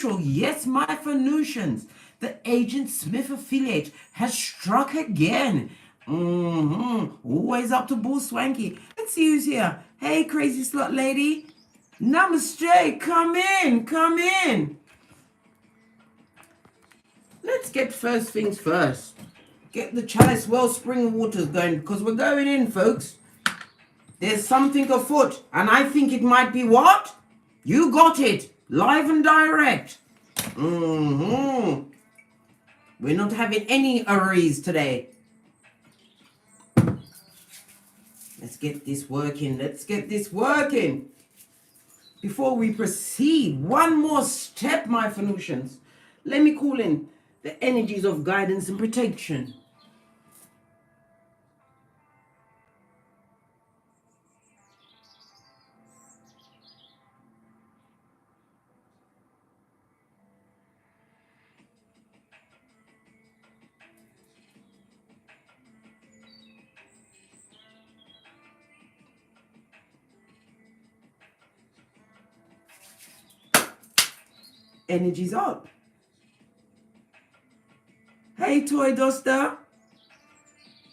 Yes, my Venusians, the Agent Smith affiliate has struck again. Always up to bull swanky. Let's see who's here. Hey, crazy slut lady. Namaste. Come in. Come in. Let's get first things first. Get the chalice wellspring waters going because we're going in, folks. There's something afoot, and I think it might be what? You got it. Live and direct. We're not having any arrays today. Let's get this working. Let's get this working. Before we proceed, one more step, my Venusians. Let me call in the energies of guidance and protection. Energies up. Hey, Toy Duster.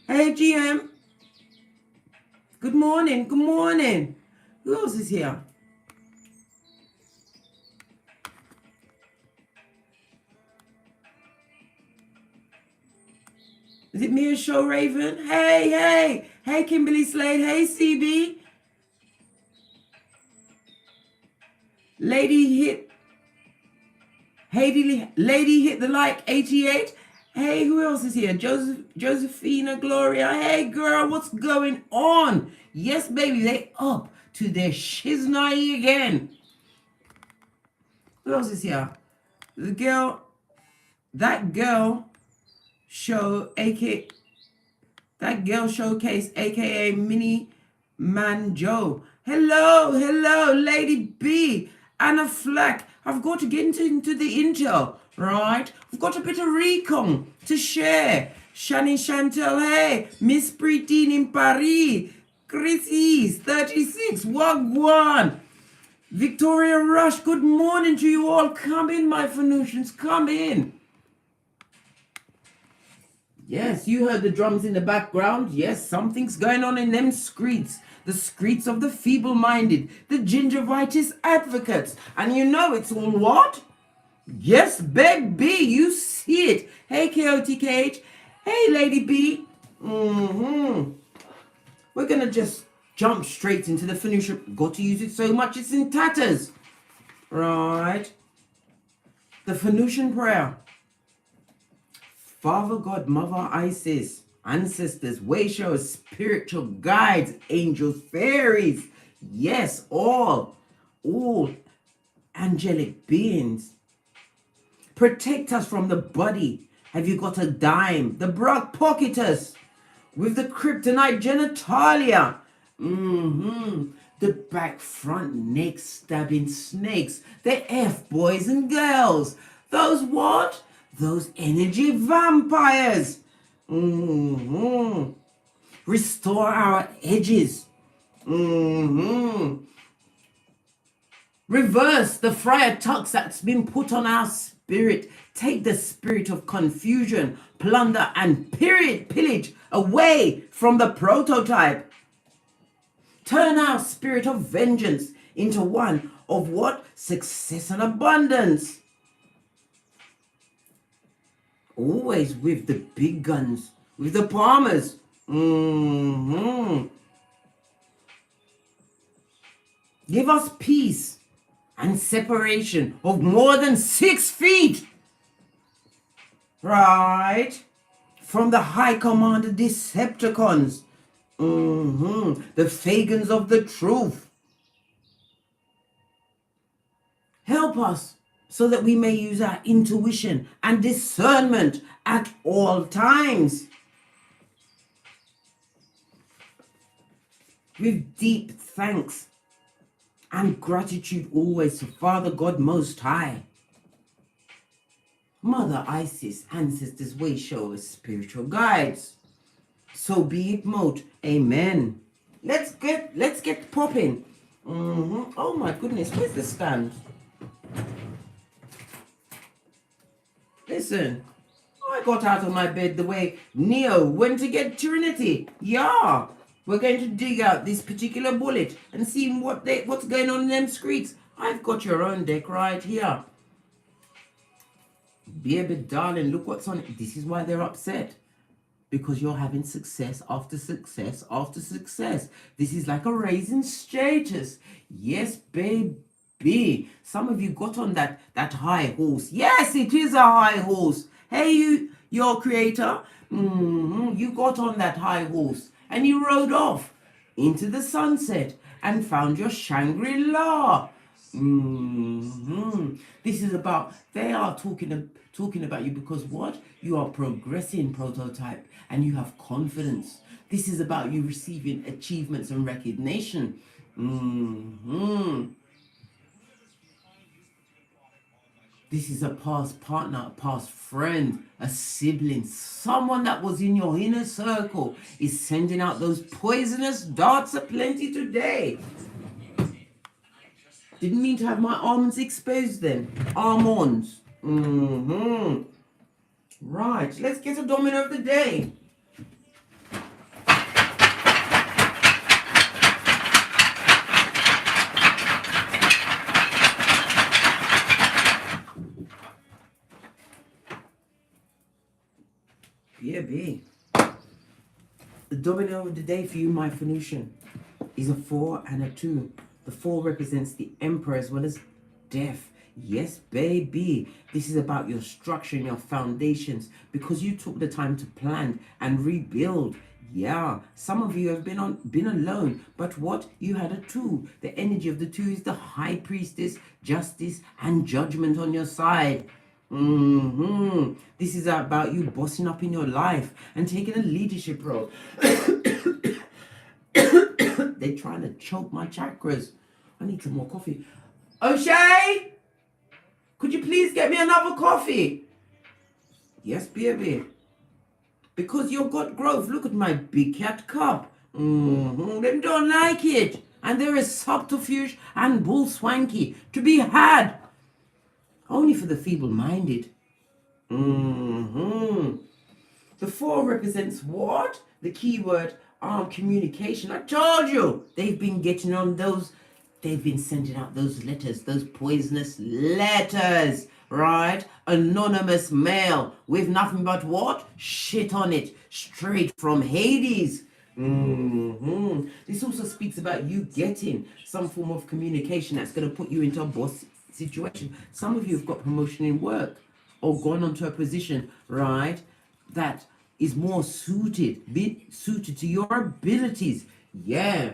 Hey, GM. Good morning. Good morning. Who else is here? Is it Mia Show Raven? Hey, hey. Hey, Kimberly Slade. Hey, CB. Lady hit the like 88. Hey, who else is here? Josephina Gloria. Hey, girl, what's going on? Yes, baby, they up to their shiznai again. Who else is here? That girl showcase, aka Mini Man Joe. Hello, Lady B. Anna Flack. I've got to get into the intel, right? I've got a bit of recon to share. Shani Chantel, hey. Miss Pretine in Paris. Chrissy's 36, Wagwan. Victoria Rush, good morning to you all. Come in, my Venusians, come in. Yes, you heard the drums in the background. Yes, something's going on in them streets. The streets of the feeble-minded, the gingivitis advocates. And you know it's all what? Yes, baby, you see it. Hey, KOTKH. Hey, Lady B. We're going to just jump straight into the Venusian. Got to use it so much it's in tatters. Right. The Venusian prayer. Father God, Mother Isis, ancestors, way showers, spiritual guides, angels, fairies, yes, all angelic beings. Protect us from the body. Have you got a dime? The Brock pocket us with the kryptonite genitalia. The back front neck stabbing snakes. The F-boys and girls. Those what? Those energy vampires. Restore our edges. Reverse the friar tux that's been put on our spirit. Take the spirit of confusion, plunder, and pillage away from the prototype. Turn our spirit of vengeance into one of what? Success and abundance. Always with the big guns, with the palmers. Give us peace and separation of more than 6 feet. Right? From the high commander Decepticons. The Fagans of the truth. Help us so that we may use our intuition and discernment at all times. With deep thanks and gratitude always to Father God Most High, Mother Isis, ancestors, way showers, spiritual guides. So be it mote. Amen. Let's get popping. Oh my goodness, where's the stand? Listen, I got out of my bed the way Neo went to get Trinity. Yeah. We're going to dig out this particular bullet and see what's going on in them streets. I've got your own deck right here. Baby darling, look what's on it. This is why they're upset. Because you're having success after success after success. This is like a raising status. Yes, baby. Some of you got on that high horse. Yes, it is a high horse. Hey, your creator. You got on that high horse and you rode off into the sunset and found your Shangri-La. This is about, they are talking about you because what? You are progressing, prototype, and you have confidence. This is about you receiving achievements and recognition. This is a past partner, a past friend, a sibling, someone that was in your inner circle is sending out those poisonous darts aplenty today. Didn't mean to have my almonds exposed then. Almonds. Right, let's get a domino of the day. B. The domino of the day for you, my Phoenician, is a 4 and a 2. The 4 represents the Emperor as well as death. Yes, baby. This is about your structure and your foundations because you took the time to plan and rebuild. Yeah, some of you have been alone, but what? You had a 2. The energy of the 2 is the High Priestess, justice, and judgment on your side. This is about you bossing up in your life and taking a leadership role. They're trying to choke my chakras. I need some more coffee. O'Shea, could you please get me another coffee? Yes, baby. Because you've got growth. Look at my big cat cup. Them don't like it. And there is subterfuge and bull swanky to be had. Only for the feeble-minded. The 4 represents what? The keyword communication. I told you. They've been getting on those. They've been sending out those letters, those poisonous letters, right? Anonymous mail with nothing but what? Shit on it. Straight from Hades. This also speaks about you getting some form of communication that's going to put you into a boss situation. Some of you have got promotion in work or gone onto a position, right, that is more suited to your abilities. Yeah.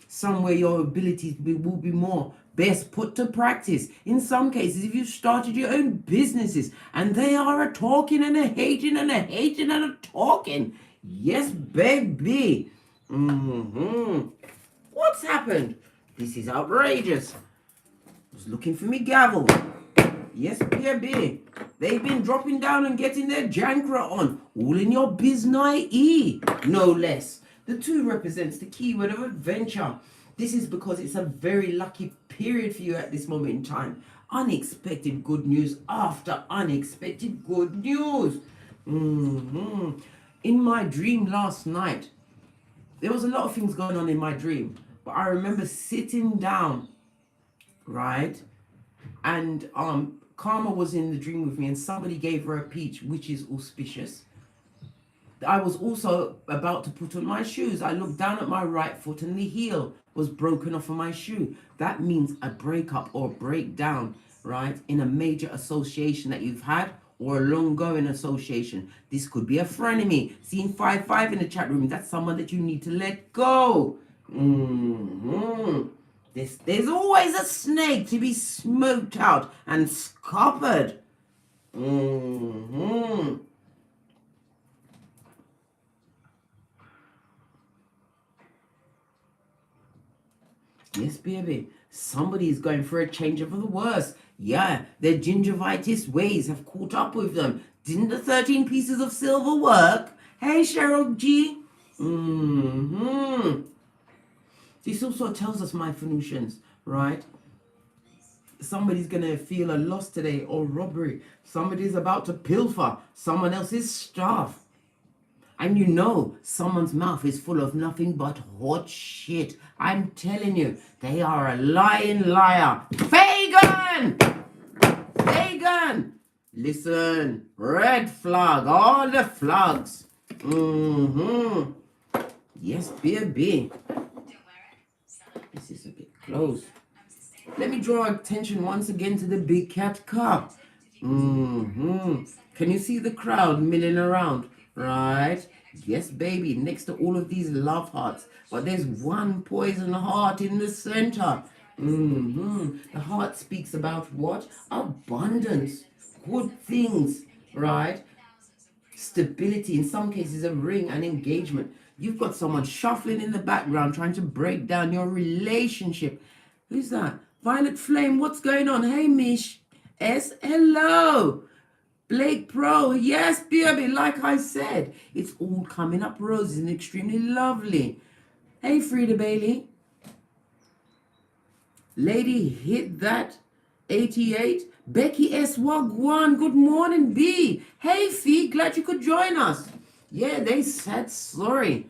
Somewhere your abilities will be more best put to practice. In some cases, if you started your own businesses and they are a talking and a hating and a hating and a talking. Yes, baby. What's happened? This is outrageous. I was looking for me gavel. Yes, baby. They've been dropping down and getting their jankra on. All in your biznai, no less. The 2 represents the keyword of adventure. This is because it's a very lucky period for you at this moment in time. Unexpected good news after unexpected good news. In my dream last night, there was a lot of things going on in my dream. But I remember sitting down, right? And Karma was in the dream with me and somebody gave her a peach, which is auspicious. I was also about to put on my shoes. I looked down at my right foot and the heel was broken off of my shoe. That means a breakup or breakdown, right? In a major association that you've had or a long-going association. This could be a frenemy. Seeing 5-5 in the chat room, that's someone that you need to let go. There's always a snake to be smoked out and scuppered. Yes, baby. Somebody is going for a change of the worse. Yeah, their gingivitis ways have caught up with them. Didn't the 13 pieces of silver work? Hey, Cheryl G. This also tells us, my Phoenicians, right? somebody's going to feel a loss today or robbery. Somebody's about to pilfer someone else's stuff. And you know someone's mouth is full of nothing but hot shit. I'm telling you, they are a lying liar. Pagan! Pagan! Listen, red flag, all the flags. Yes, baby. This is a bit close. Let me draw attention once again to the big cat cup. Can you see the crowd milling around? Right? Yes, baby. Next to all of these love hearts. But there's one poison heart in the center. The heart speaks about what? Abundance. Good things. Right? Stability. In some cases, a ring, an engagement. You've got someone shuffling in the background trying to break down your relationship. Who's that? Violet Flame, what's going on? Hey, Mish. S, hello. Blake Pro, yes, baby, like I said. It's all coming up roses and extremely lovely. Hey, Frida Bailey. Lady, hit that. 88. Becky S. Wagwan, good morning, B. Hey, Fee, glad you could join us. Yeah, they said sorry.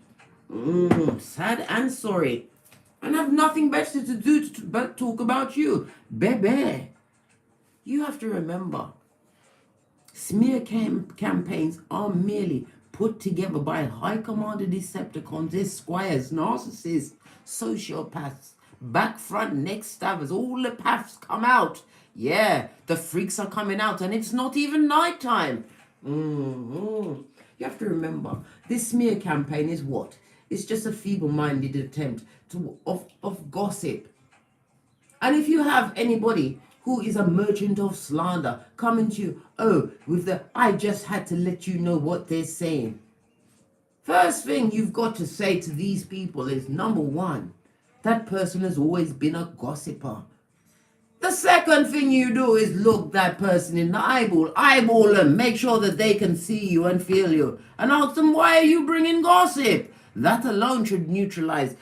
Sad and sorry. And have nothing better to do but talk about you. Bebe. You have to remember, smear campaigns are merely put together by high commander Decepticons, esquires, narcissists, sociopaths, back, front, neck stabbers, all the paths come out. Yeah, the freaks are coming out and it's not even nighttime. You have to remember, this smear campaign is what? It's just a feeble-minded attempt of gossip. And if you have anybody who is a merchant of slander coming to you, with the, I just had to let you know what they're saying. First thing you've got to say to these people is, number one, that person has always been a gossiper. The second thing you do is look that person in the eyeball them, make sure that they can see you and feel you, and ask them, why are you bringing gossip? That alone should neutralize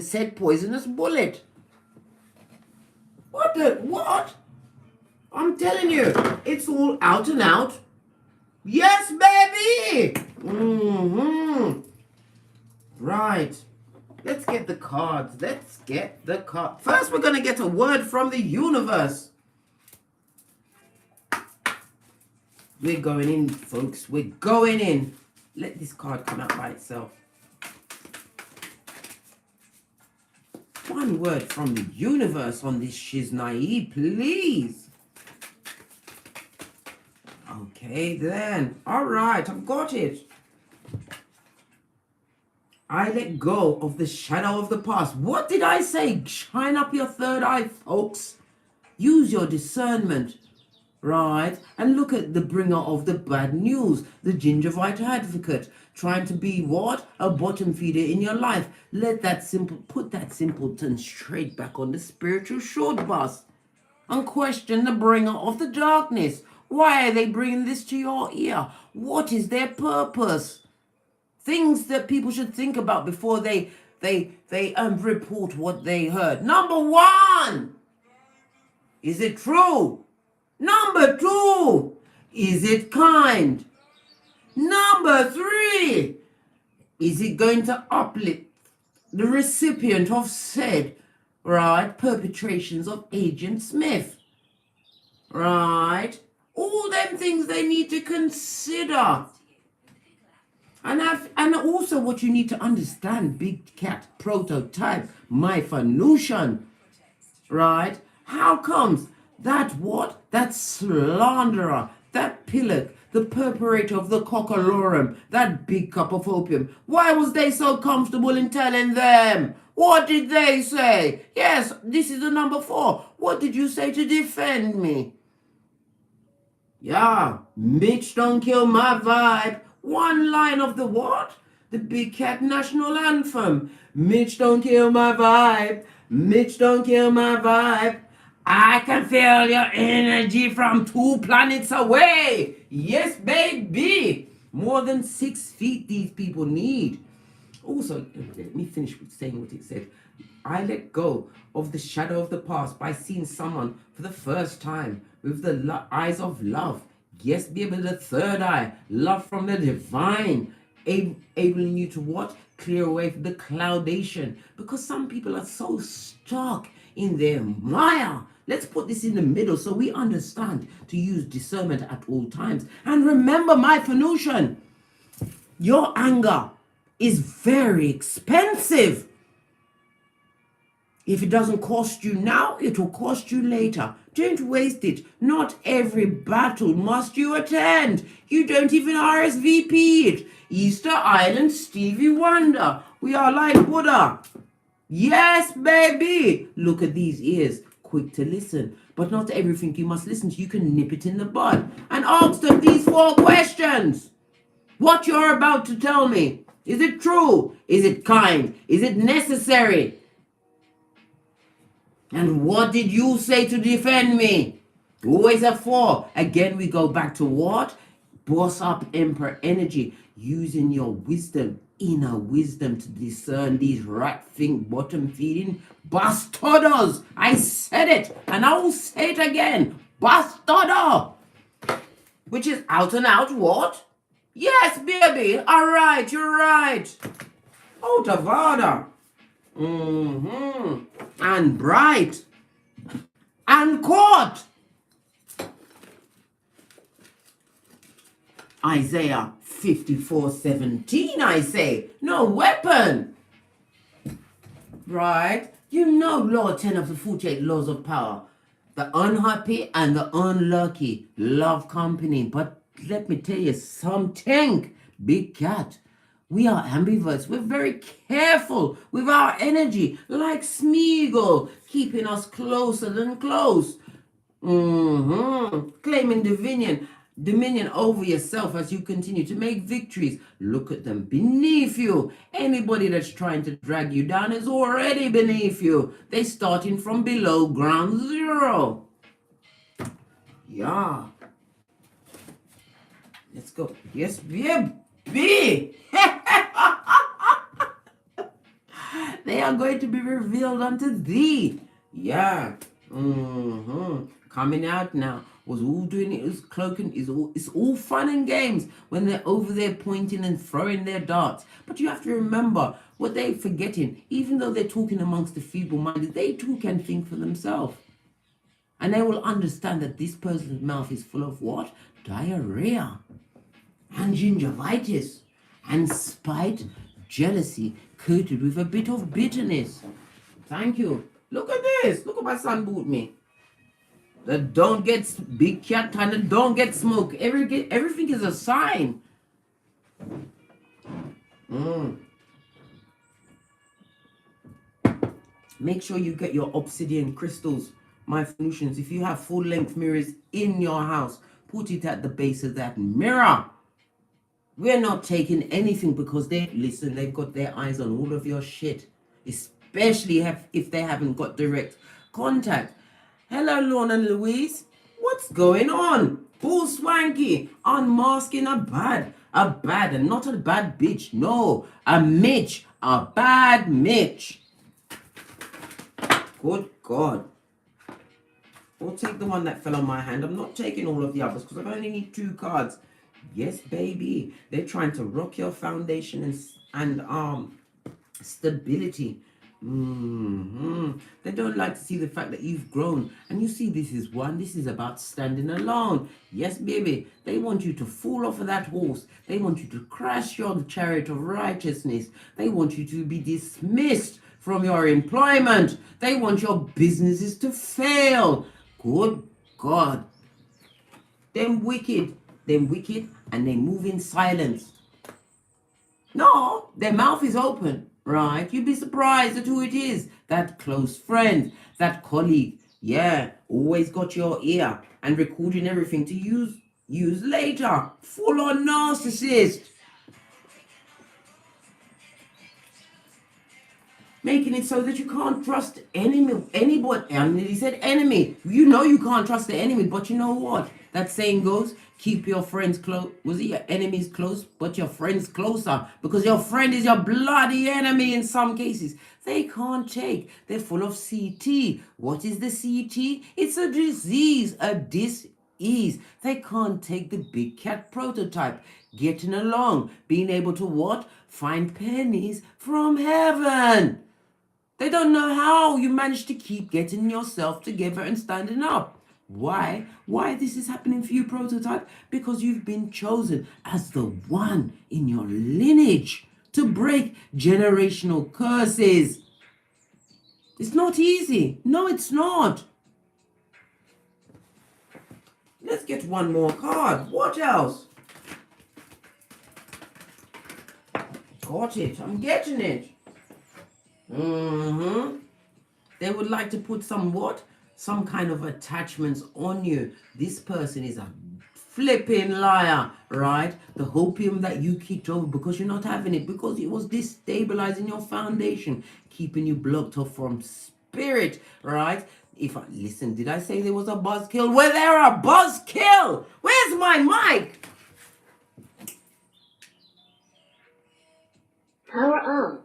said poisonous bullet. What? I'm telling you, it's all out and out. Yes, baby! Right. Let's get the cards. First, we're going to get a word from the universe. We're going in, folks. We're going in. Let this card come out by itself. One word from the universe on this shiznai, please. Okay, then. All right, I've got it. I let go of the shadow of the past. What did I say? Shine up your third eye, folks. Use your discernment, right? And look at the bringer of the bad news, the gingerite advocate, trying to be what? A bottom feeder in your life. Put that simpleton straight back on the spiritual short bus and question the bringer of the darkness. Why are they bringing this to your ear? What is their purpose? Things that people should think about before they report what they heard. Number one, is it true? Number two, is it kind? Number three, is it going to uplift the recipient of said, right, perpetrations of Agent Smith? Right? All them things they need to consider. And also what you need to understand, big cat prototype, my Phanusian, right? How comes that slanderer, that pillock, the perpetrator of the cockalorum, that big cup of opium, why was they so comfortable in telling them? What did they say? Yes, this is the number 4. What did you say to defend me? Yeah, Mitch don't kill my vibe. One line of the what? The Big Cat National Anthem. Mitch don't kill my vibe. Mitch don't kill my vibe. I can feel your energy from 2 planets away. Yes, baby. More than 6 feet these people need. Also, let me finish with saying what it said. I let go of the shadow of the past by seeing someone for the first time with the eyes of love. Yes, be able the third eye, love from the divine, enabling you to what? Clear away the cloudation. Because some people are so stuck in their Maya. Let's put this in the middle so we understand to use discernment at all times. And remember, my Phoenician, your anger is very expensive. If it doesn't cost you now, it will cost you later. Don't waste it. Not every battle must you attend. You don't even RSVP it. Easter Island Stevie Wonder. We are like Buddha. Yes, baby. Look at these ears. Quick to listen. But not everything you must listen to. You can nip it in the bud. And ask them these 4 questions. What you're about to tell me. Is it true? Is it kind? Is it necessary? And what did you say to defend me? Always a 4. Again, we go back to what? Boss up emperor energy. Using your wisdom, inner wisdom to discern these rat think bottom feeding bastardos. I said it and I will say it again. Bastardo. Which is out and out what? Yes, baby. All right, you're right. Oh, Tavada. And bright. And caught. Isaiah 54:17, I say. No weapon. Right? You know Law 10 of the 48 laws of power. The unhappy and the unlucky love company. But let me tell you something, big cat. We are ambiverts. We're very careful with our energy, like Smeagol, keeping us closer than close. Claiming dominion over yourself as you continue to make victories. Look at them beneath you. Anybody that's trying to drag you down is already beneath you. They're starting from below ground zero. Yeah. Let's go. Yes, baby. They are going to be revealed unto thee. Yeah. Coming out now. Was all doing it, is cloaking, it's all fun and games when they're over there pointing and throwing their darts. But you have to remember what they're forgetting. Even though they're talking amongst the feeble-minded, they too can think for themselves. And they will understand that this person's mouth is full of what? Diarrhea and gingivitis and spite, jealousy, coated with a bit of bitterness. Thank you. Look at this. Look at my son boot me. The don't get big cat and the don't get smoke. Everything is a sign. Make sure you get your obsidian crystals, my Phoenicians. If you have full-length mirrors in your house, put it at the base of that mirror. We're not taking anything because they've got their eyes on all of your shit, especially if they haven't got direct contact. Hello, Lorna and Louise. What's going on? Bull Swanky, unmasking a bad, and not a bad bitch. No, a Mitch, a bad Mitch. Good God. I'll take the one that fell on my hand. I'm not taking all of the others because I only need 2 cards. Yes, baby. They're trying to rock your foundation and stability. They don't like to see the fact that you've grown. And you see, this is about standing alone. Yes, baby. They want you to fall off of that horse. They want you to crash your chariot of righteousness. They want you to be dismissed from your employment. They want your businesses to fail. Good God. Them wicked, and they move in silence. No, their mouth is open. Right, you'd be surprised at who it is. That close friend, that colleague. Yeah, always got your ear and recording everything to use later. Full on narcissist. Making it so that you can't trust anybody. And he said enemy. You know you can't trust the enemy, but you know what? That saying goes, keep your friends close. Was it your enemies close, but your friends closer? Because your friend is your bloody enemy in some cases. They can't take. They're full of CT. What is the CT? It's a disease, a dis-ease. They can't take the big cat prototype. Getting along, being able to what? Find pennies from heaven. They don't know how you manage to keep getting yourself together and standing up. Why? Why this is happening for you, prototype? Because you've been chosen as the one in your lineage to break generational curses. It's not easy. No, it's not. Let's get one more card. What else? Got it. I'm getting it. They would like to put some what? Some kind of attachments on you. This person is a flipping liar, right? The hopium that you kicked over because you're not having it, because it was destabilizing your foundation, keeping you blocked off from spirit, right? Listen, did I say there was a buzzkill? Well, there a buzzkill. Where's my mic? Power on.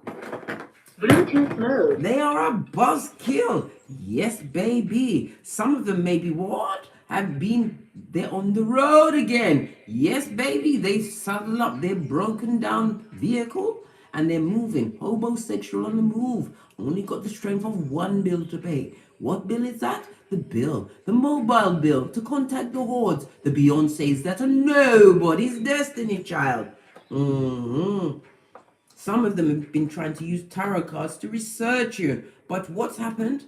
Bluetooth mode. They are a buzzkill. Yes, baby. Some of them maybe what? They're on the road again. Yes, baby. They saddle up their broken down vehicle and they're moving. Homosexual on the move. Only got the strength of one bill to pay. What bill is that? The bill. The mobile bill to contact the hordes. The Beyoncés that are nobody's destiny child. Some of them have been trying to use tarot cards to research you. But what's happened?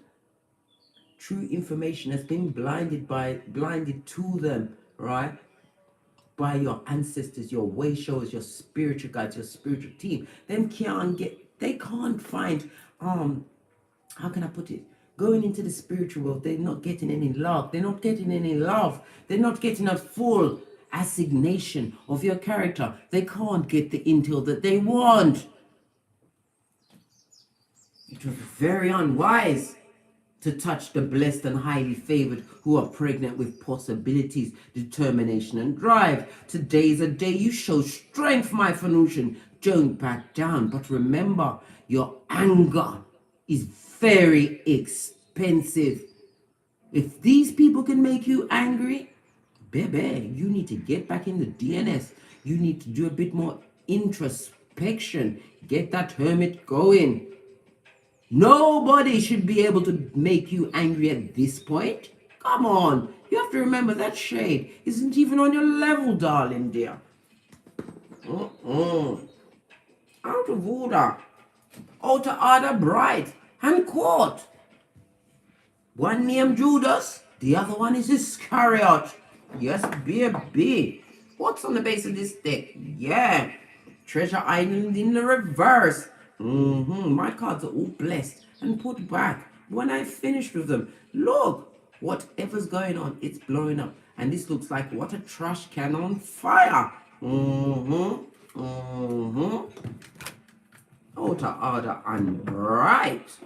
True information has been blinded to them, right? By your ancestors, your way showers, your spiritual guides, your spiritual team. They can't find, how can I put it? Going into the spiritual world, they're not getting any love. They're not getting any love. They're not getting a full assignation of your character. They can't get the intel that they want. It was very unwise to touch the blessed and highly favored who are pregnant with possibilities, determination, and drive. Today's a day you show strength, my Phoenician. Don't back down, but remember, your anger is very expensive. If these people can make you angry, baby, you need to get back in the DNS. You need to do a bit more introspection. Get that hermit going. Nobody should be able to make you angry at this point. Come on. You have to remember that shade isn't even on your level, darling dear. Out of order. Outer order bright and caught. One named Judas, the other one is Iscariot. Yes, baby. What's on the base of this deck? Yeah. Treasure Island in the reverse. My cards are all blessed and put back. When I finished with them, look, whatever's going on, it's blowing up. And this looks like what a trash can on fire. Outer order and bright.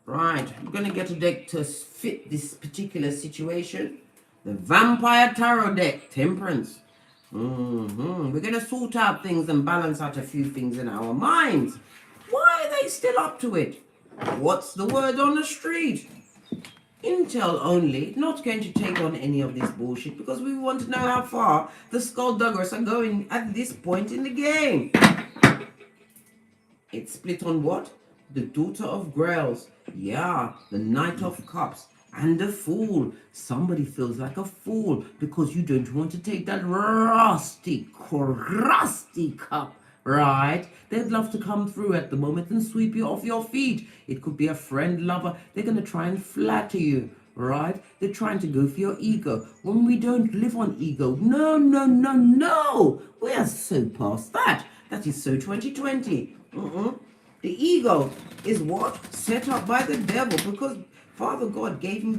Right, I'm going to get a deck to fit this particular situation. The Vampire Tarot deck, Temperance. We're going to sort out things and balance out a few things in our minds. Why are they still up to it? What's the word on the street? Intel only, not going to take on any of this bullshit because we want to know how far the Skullduggerous are going at this point in the game. It's split on what? The Daughter of Grails. Yeah, the Knight of Cups. And the Fool. Somebody feels like a fool because you don't want to take that rusty, crusty cup, right? They'd love to come through at the moment and sweep you off your feet. It could be a friend, lover. They're going to try and flatter you, right? They're trying to go for your ego. When we don't live on ego. No, no, no, no. We are so past that. That is so 2020. The ego is what? Set up by the devil because Father God gave him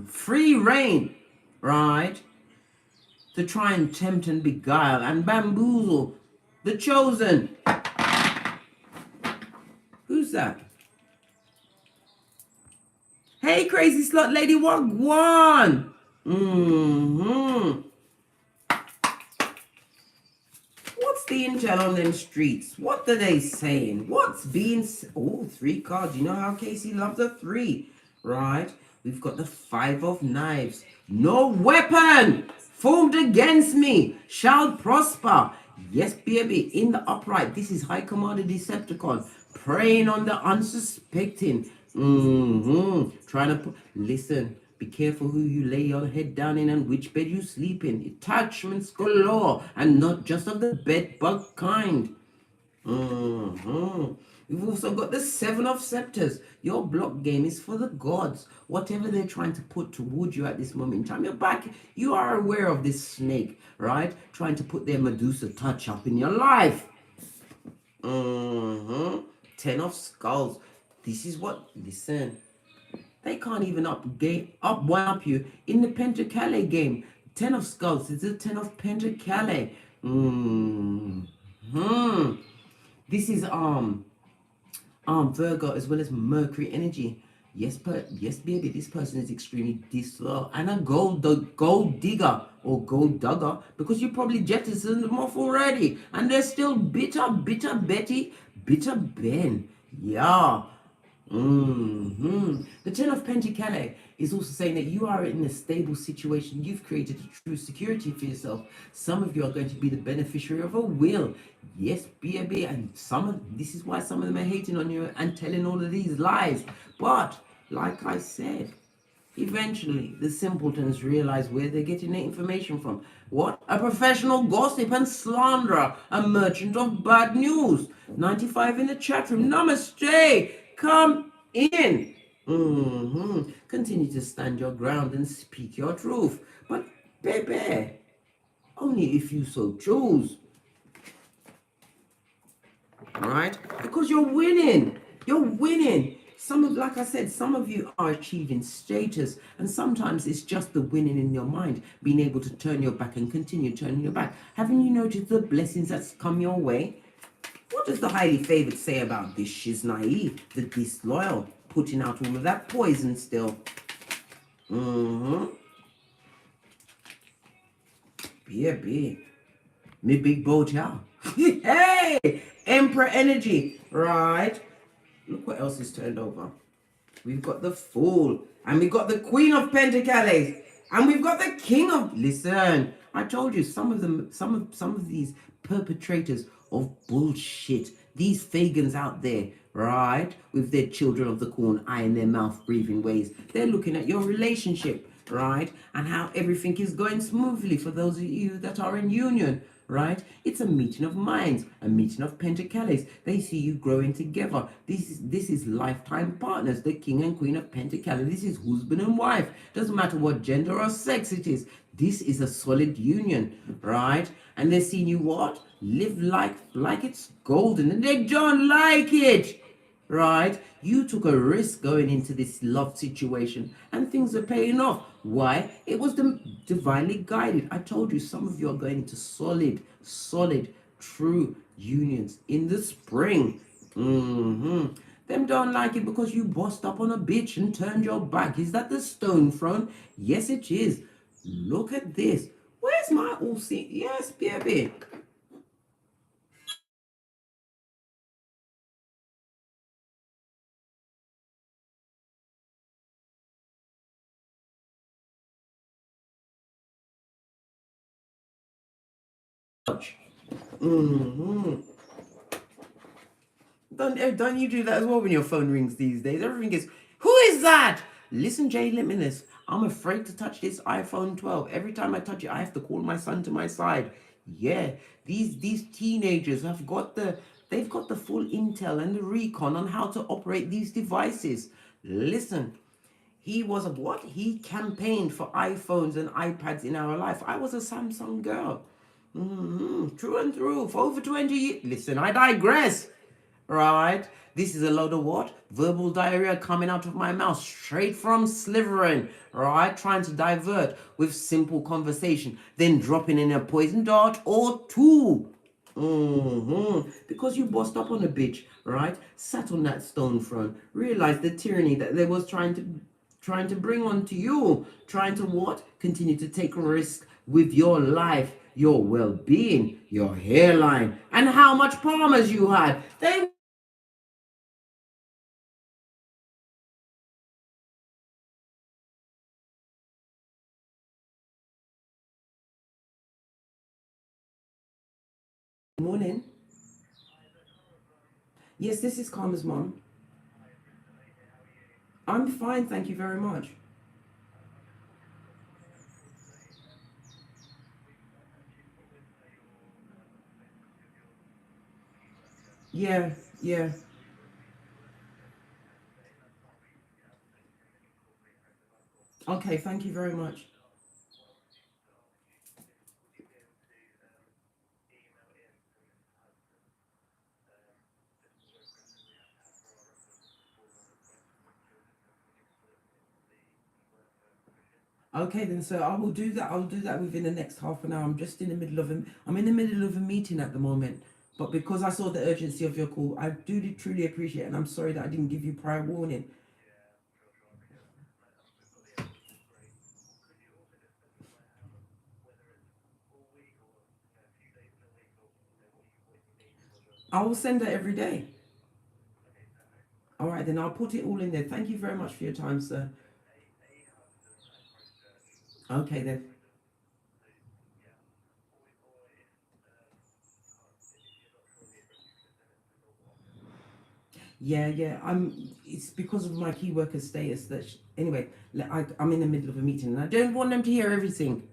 free reign, right? To try and tempt and beguile and bamboozle The chosen. Who's that? Hey, crazy slut lady, wagwan. What's the intel on them streets? What are they saying? What's being... Oh, 3 cards. You know how Casey loves a 3, right? We've got the 5 of knives. No weapon formed against me shall prosper. Yes, baby, in the upright. This is High Commander Decepticon preying on the unsuspecting. Trying to put... Listen. Be careful who you lay your head down in and which bed you sleep in. Attachments galore, and not just of the bed bug kind. You've also got the 7 of Scepters. Your block game is for the gods. Whatever they're trying to put towards you at this moment in time, you're back. You are aware of this snake, right? Trying to put their Medusa touch up in your life. 10 of Skulls. This is what... Listen. They can't even one-up you in the KHAL game. 10 of Skulls. It's a 10 of KHAL. This is Virgo as well as Mercury energy. Yes, baby. This person is extremely disloyal and a gold digger or gold dugger, because you probably jettisoned them off already, and they're still bitter Betty, bitter Ben. Yeah. The 10 of KHAL is also saying that you are in a stable situation. You've created a true security for yourself. Some of you are going to be the beneficiary of a will. Yes, baby, and this is why some of them are hating on you and telling all of these lies. But like I said, eventually the simpletons realize where they're getting their information from. What? A professional gossip and slanderer, a merchant of bad news. 95 in the chat room. Namaste. Come in. Continue to stand your ground and speak your truth. But baby, only if you so choose. Alright? Because you're winning. You're winning. Like I said, some of you are achieving status, and sometimes it's just the winning in your mind, being able to turn your back and continue turning your back. Haven't you noticed the blessings that's come your way? What does the highly favored say about this? She's naive, the disloyal, putting out all of that poison still. Be me big boat, yeah. Hey, Emperor energy, right? Look what else is turned over. We've got the Fool, and we've got the Queen of Pentacles, and we've got the King of... Listen, I told you, some of these perpetrators of bullshit, these Fagans out there, right, with their children of the corn, eye in their mouth, breathing ways, they're looking at your relationship, right, and how everything is going smoothly for those of you that are in union, right? It's a meeting of minds, a meeting of Pentacles. They see you growing together. This is lifetime partners, the King and Queen of Pentacles. This is husband and wife. Doesn't matter what gender or sex it is. This is a solid union, right? And they're seeing you what? Live like it's golden, and they don't like it, right? You took a risk going into this love situation, and things are paying off. Why? It was divinely guided. I told you, some of you are going into solid, true unions in the spring. Them don't like it because you bossed up on a bitch and turned your back. Is that the stone throne? Yes, it is. Look at this. Where's my all-see? Yes, baby. Don't you do that as well when your phone rings these days? Everything is, who is that? Listen, Jay Limitless, I'm afraid to touch this iPhone 12. Every time I touch it, I have to call my son to my side. Yeah, these teenagers have they've got the full intel and the recon on how to operate these devices. Listen, he was a what? He campaigned for iPhones and iPads in our life. I was a Samsung girl. True and through for over 20 years. Listen, I digress. Right? This is a load of what? Verbal diarrhea coming out of my mouth straight from Slytherin. Right? Trying to divert with simple conversation, then dropping in a poison dart or two. Because you bossed up on a bitch, right? Sat on that stone throne, realized the tyranny that they was trying to bring onto you, trying to what? Continue to take a risk with your life, your well-being, your hairline, and how much palmers you had. They morning. Yes, this is Karma's mom. I'm fine, thank you very much. Yeah, yeah. Okay, thank you very much. Okay then, so I will do that. I'll do that within the next half an hour. I'm just in the middle of I'm in the middle of a meeting at the moment. But because I saw the urgency of your call, I do truly appreciate it, and I'm sorry that I didn't give you prior warning. I will send that every day. All right, then I'll put it all in there. Thank you very much for your time, sir. Okay then. Yeah, yeah. It's because of my key worker status that. Anyway, I'm in the middle of a meeting, and I don't want them to hear everything.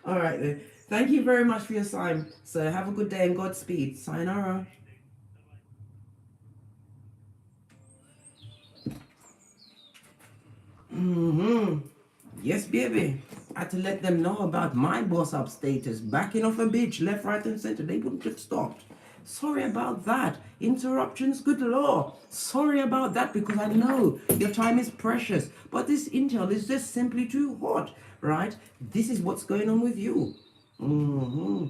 All right then. Thank you very much for your time. So have a good day and Godspeed. Sayonara. Yes, baby. I had to let them know about my boss up status. Backing off a bitch, left, right, and center. They wouldn't have stopped. Sorry about that. Interruptions, good law. Sorry about that because I know your time is precious. But this intel is just simply too hot, right? This is what's going on with you. Oh,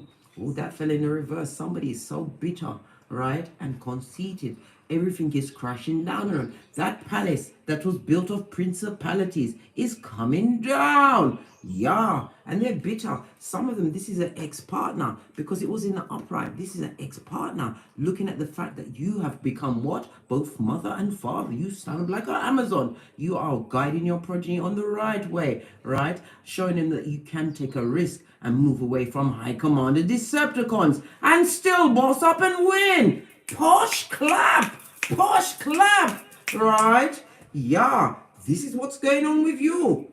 that fell in the reverse. Somebody is so bitter, right? And conceited. Everything is crashing down on them. That palace that was built of principalities is coming down. Yeah, and they're bitter. Some of them, this is an ex-partner because it was in the upright. This is an ex-partner looking at the fact that you have become what? Both mother and father. You sound like an Amazon. You are guiding your progeny on the right way, right? Showing them that you can take a risk and move away from high commanded Decepticons and still boss up and win. Posh clap, right? Yeah, this is what's going on with you.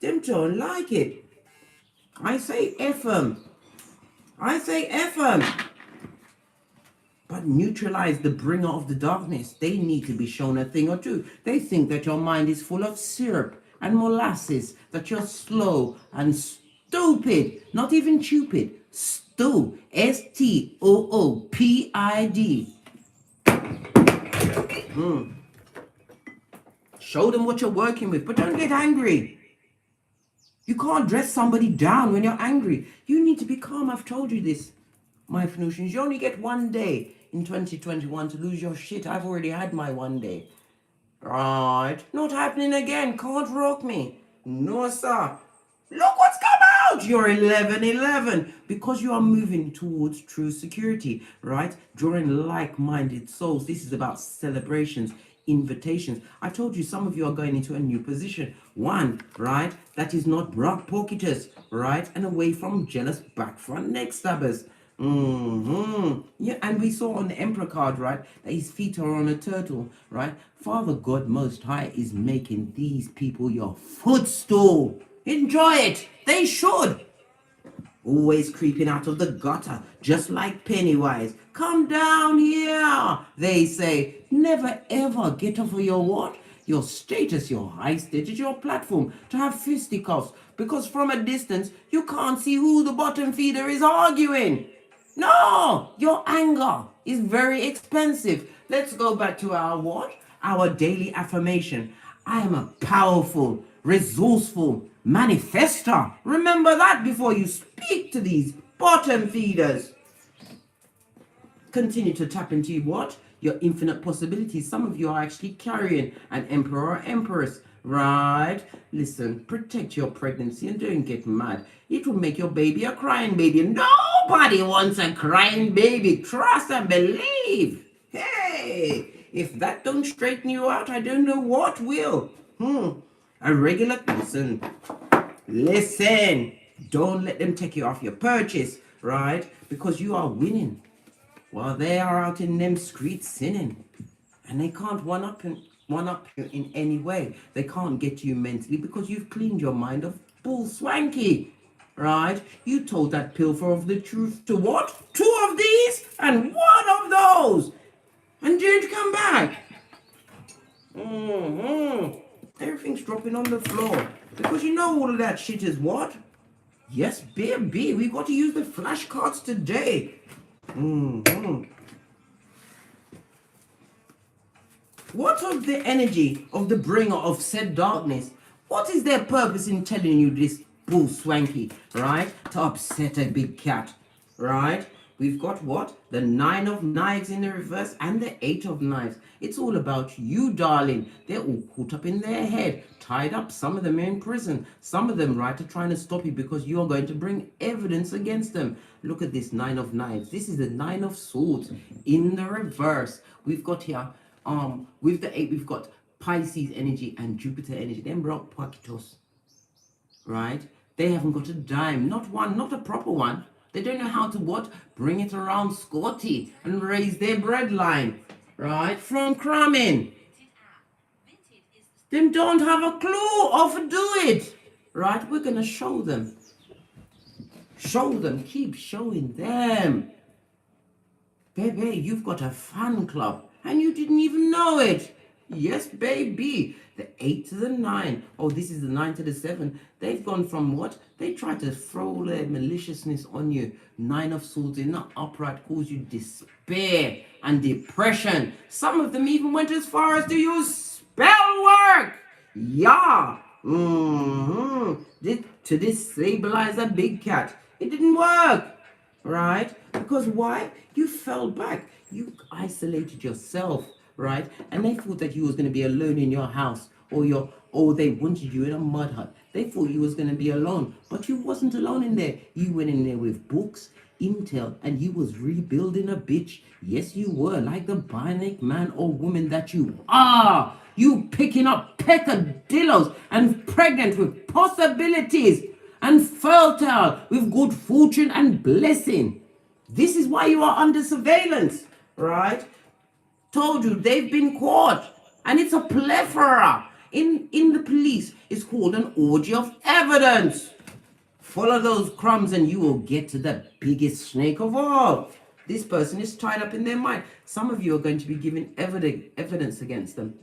Them don't like it. I say F 'em. I say F 'em. But neutralize the bringer of the darkness. They need to be shown a thing or two. They think that your mind is full of syrup and molasses, that you're slow and stupid. Not even stupid. Stoopid. Show them what you're working with, but don't get angry. You can't dress somebody down when you're angry. You need to be calm. I've told you this, my Phoenicians. You only get one day in 2021 to lose your shit. I've already had my one day. Right. Not happening again. Can't rock me. No, sir. Look what's come out. You're 1111 because you are moving towards true security, right? Drawing like-minded souls. This is about celebrations, invitations. I told you some of you are going into a new position. One, right? That is not Brock Porkitus, right? And away from jealous back front neck stabbers. Yeah, and we saw on the Emperor card, right, that his feet are on a turtle, right? Father God Most High is making these people your footstool. Enjoy it. They should. Always creeping out of the gutter, just like Pennywise. Come down here, they say. Never ever get off of your what? Your status, your high status, your platform to have fisticuffs. Because from a distance, you can't see who the bottom feeder is arguing. No, your anger is very expensive. Let's go back to our what? Our daily affirmation. I am a powerful, resourceful manifester. Remember that before you speak to these bottom feeders. Continue to tap into what? Your infinite possibilities. Some of you are actually carrying an emperor or empress, right? Listen, protect your pregnancy and don't get mad. It will make your baby a crying baby. Nobody wants a crying baby. Trust and believe. Hey, if that don't straighten you out, I don't know what will. A regular person. Listen, don't let them take you off your purchase, right? Because you are winning while they are out in them streets sinning. And they can't one up you in any way. They can't get you mentally because you've cleaned your mind of bull swanky, right? You told that pilfer of the truth to what? 2 of these and 1 of those. And didn't come back. Everything's dropping on the floor. Because you know all of that shit is what? Yes, baby, we got to use the flashcards today. What of the energy of the bringer of said darkness? What is their purpose in telling you this bull swanky, right? To upset a big cat, right? We've got what? The 9 of knives in the reverse and the 8 of knives. It's all about you, darling. They're all caught up in their head, tied up. Some of them are in prison. Some of them, right, are trying to stop you because you're going to bring evidence against them. Look at this 9 of knives. This is the 9 of swords in the reverse. We've got here, with the 8, we've got Pisces energy and Jupiter energy. Them broke pocketers, right? They haven't got a dime, not one, not a proper one. They don't know how to what? Bring it around Scotty and raise their breadline, right? From cramming. Them don't have a clue how to do it, right? We're going to show them. Show them, keep showing them. Baby, you've got a fan club and you didn't even know it. Yes, baby. The 8 to the 9. Oh, this is the 9 to the 7. They've gone from what? They tried to throw their maliciousness on you. 9 of swords in the upright cause you despair and depression. Some of them even went as far as to use spell work. Yeah. To destabilize a big cat. It didn't work. Right? Because why? You fell back. You isolated yourself. Right? And they thought that you was going to be alone in your house or they wanted you in a mud hut. They thought you was going to be alone, but you wasn't alone in there. You went in there with books, intel, and you was rebuilding a bitch. Yes, you were, like the bionic man or woman that you are. You picking up peccadillos and pregnant with possibilities and fertile with good fortune and blessing. This is why you are under surveillance, right? Told you they've been caught, and it's a plethora in the police. It's called an orgy of evidence. Follow those crumbs and you will get to the biggest snake of all. This person is tied up in their mind. Some of you are going to be giving evidence against them,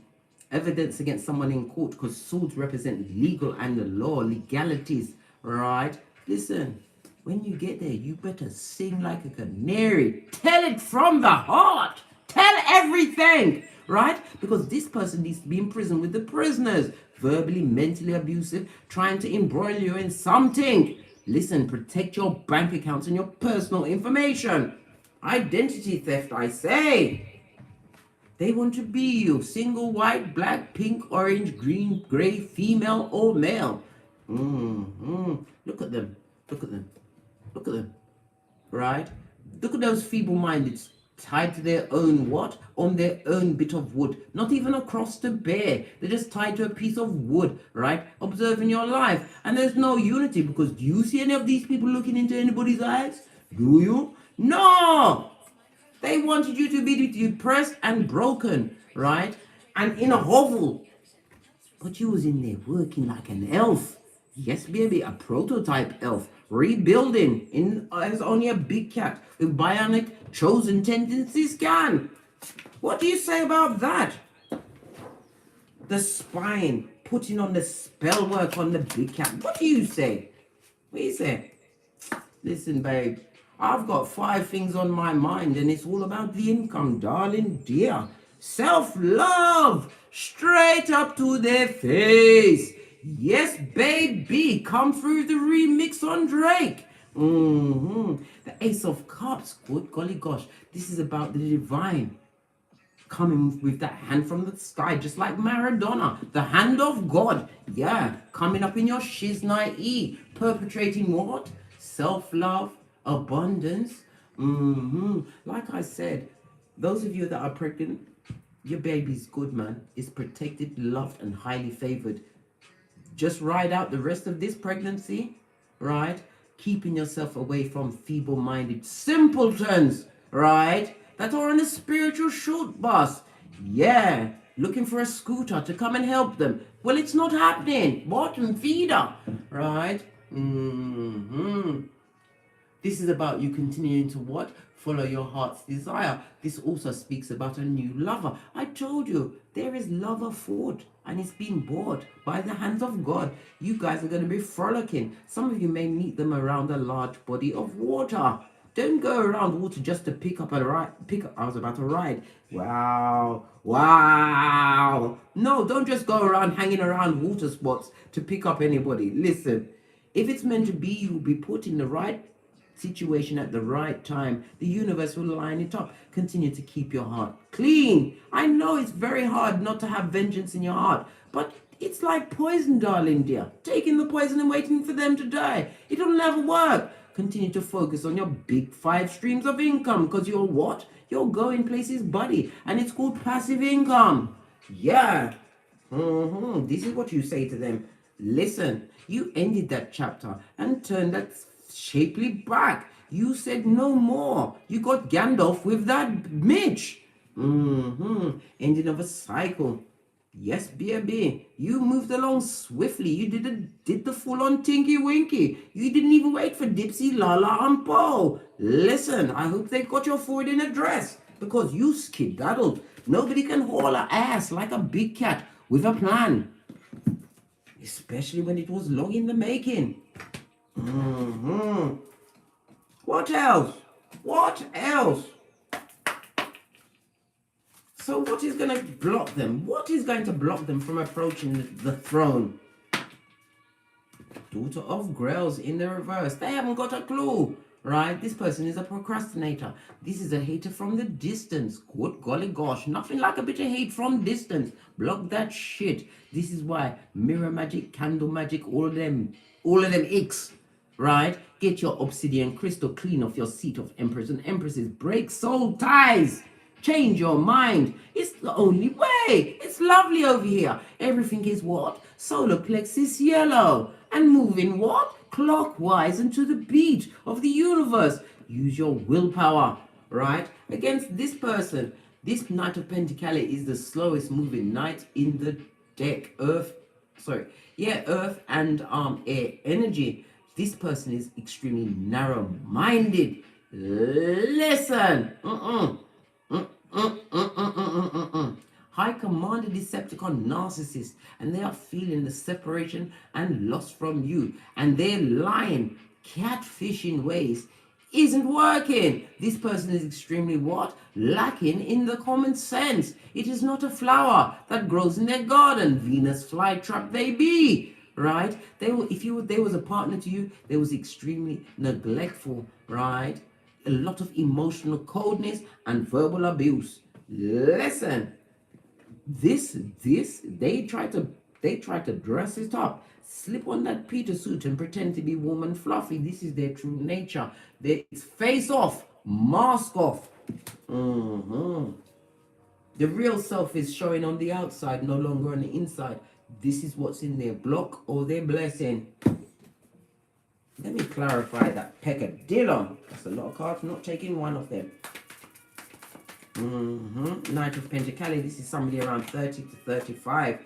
evidence against someone in court, because swords represent legal and the law, legalities, right? Listen, when you get there, you better sing like a canary. Tell it from the heart. Tell everything, right? Because this person needs to be in prison with the prisoners, verbally, mentally abusive, trying to embroil you in something. Listen, protect your bank accounts and your personal information. Identity theft, I say. They want to be you, single, white, black, pink, orange, green, gray, female, or male. Look at them. Look at them. Look at them. Right? Look at those feeble-minded tied to their own what? On their own bit of wood. Not even across the bear. They're just tied to a piece of wood, right? Observing your life. And there's no unity, because do you see any of these people looking into anybody's eyes? Do you? No! They wanted you to be depressed and broken, right? And in a hovel. But you was in there working like an elf. Yes, baby, a prototype elf. Rebuilding as only a big cat with bionic chosen tendencies can. What do you say about that? The spine, putting on the spell work on the big cat. What do you say? What do you say? Listen, babe, I've got 5 things on my mind, and it's all about the income, darling dear. Self-love, straight up to their face. Yes, baby, come through the remix on Drake. The Ace of Cups, good golly gosh, this is about the divine coming with that hand from the sky, just like Maradona, the hand of God. Yeah, coming up in your shiznai, perpetrating what? Self-love, abundance. Like I said, those of you that are pregnant, your baby's good, man. It's protected, loved, and highly favored. Just ride out the rest of this pregnancy, right? Keeping yourself away from feeble-minded simpletons, right? That are on a spiritual short bus. Yeah, looking for a scooter to come and help them. Well, it's not happening. Bottom feeder, right? This is about you continuing to what? Follow your heart's desire. This also speaks about a new lover. I told you, there is love afoot and it's being bought by the hands of God. You guys are going to be frolicking. Some of you may meet them around a large body of water. Don't go around water just to pick up a ride. I was about to ride. Wow. No, don't just go around hanging around water spots to pick up anybody. Listen, if it's meant to be, you'll be put in the right situation at the right time. The universe will line it up. Continue to keep your heart clean. I know it's very hard not to have vengeance in your heart, but it's like poison, darling dear. Taking the poison and waiting for them to die. It'll never work. Continue to focus on your big 5 streams of income, because you're what? You're going places, buddy, and it's called passive income. Yeah. This is what you say to them. Listen, you ended that chapter and turned that shapely back. You said no more. You got Gandalf with that Mitch. Ending of a cycle. Yes, baby. You moved along swiftly. You did the full-on Tinky Winky. You didn't even wait for Dipsy, Lala, and Poe. Listen, I hope they got your forward in address, because you skedaddled. Nobody can haul a ass like a big cat with a plan, especially when it was long in the making. What else? What else? So what is going to block them? What is going to block them from approaching the throne? Daughter of Grails in the reverse. They haven't got a clue, right? This person is a procrastinator. This is a hater from the distance. Good golly gosh. Nothing like a bit of hate from distance. Block that shit. This is why mirror magic, candle magic, all of them icks, right? Get your obsidian crystal clean off your seat of emperors and empresses. Break soul ties. Change your mind. It's the only way. It's lovely over here. Everything is what? Solar plexus yellow. And moving what? Clockwise into the beat of the universe. Use your willpower, right? Against this person. This Knight of Pentacles is the slowest moving knight in the deck. Earth and air energy. This person is extremely narrow-minded. Listen. High Commander Decepticon narcissist, and they are feeling the separation and loss from you, and their lying, catfishing ways isn't working. This person is extremely what? Lacking in the common sense. It is not a flower that grows in their garden. Venus flytrap they be, right? They was a partner to you, they was extremely neglectful, right? A lot of emotional coldness and verbal abuse. Listen, they try to dress it up, slip on that Peter suit and pretend to be warm and fluffy. This is their true nature. It's face off, mask off. The real self is showing on the outside, no longer on the inside. This is what's in their block or their blessing. Let me clarify that. Peccadillo. That's a lot of cards. Not taking one of them. Knight of Pentacles. This is somebody around 30 to 35.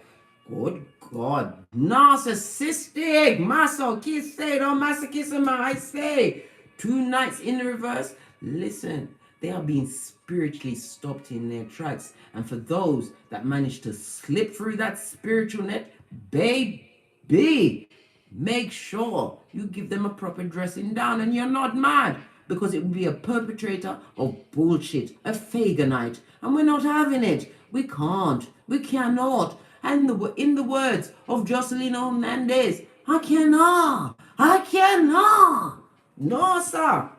Good God. Narcissistic. Masochism, I say. 2 knights in the reverse. Listen, they are being spiritually stopped in their tracks. And for those that manage to slip through that spiritual net, baby, make sure you give them a proper dressing down, and you're not mad, because it would be a perpetrator of bullshit, a Faganite, and we're not having it. We can't. We cannot. And in the words of Jocelyn Hernandez, I cannot. No, sir.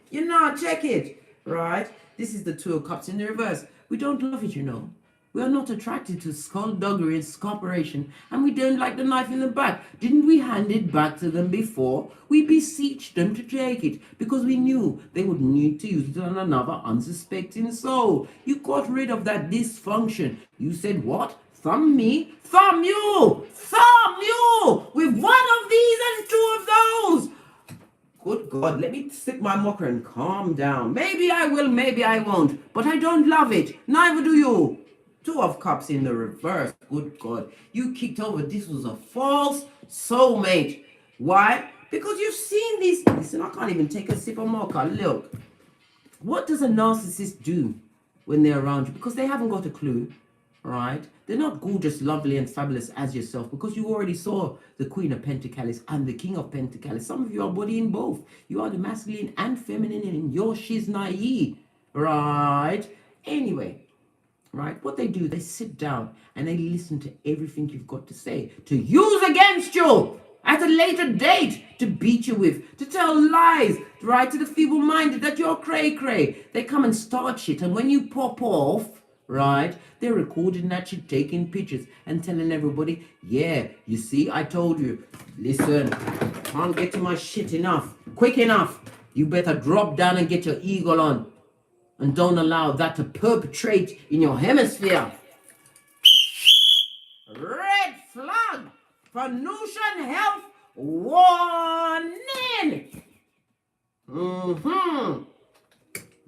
You not check it. Right? This is the Two of Cups in the reverse. We don't love it, you know. We are not attracted to skullduggery and scorporation, and we don't like the knife in the back. Didn't we hand it back to them before? We beseeched them to take it because we knew they would need to use it on another unsuspecting soul. You got rid of that dysfunction. You said what? Thumb me? Thumb you! Thumb you! With one of these and two of those! Good God, let me sip my mocha and calm down. Maybe I will, maybe I won't, but I don't love it. Neither do you. Two of Cups in the reverse. Good God. You kicked over. This was a false soulmate. Why? Because you've seen these. Listen, I can't even take a sip of mocha. Look. What does a narcissist do when they're around you? Because they haven't got a clue, right? They're not gorgeous, lovely, and fabulous as yourself because you already saw the Queen of Pentacles and the King of Pentacles. Some of you are bodying both. You are the masculine and feminine in your shiznai, right? Anyway, right? What they do, they sit down and they listen to everything you've got to say to use against you at a later date, to beat you with, to tell lies, right, to the feeble-minded that you're cray-cray. They come and start shit, and when you pop off, right, they're recording that shit, taking pictures and telling everybody, yeah, you see, I told you. Listen, can't get to my shit quick enough. You better drop down and get your eagle on. And don't allow that to perpetrate in your hemisphere. Red flag. Venusian health warning.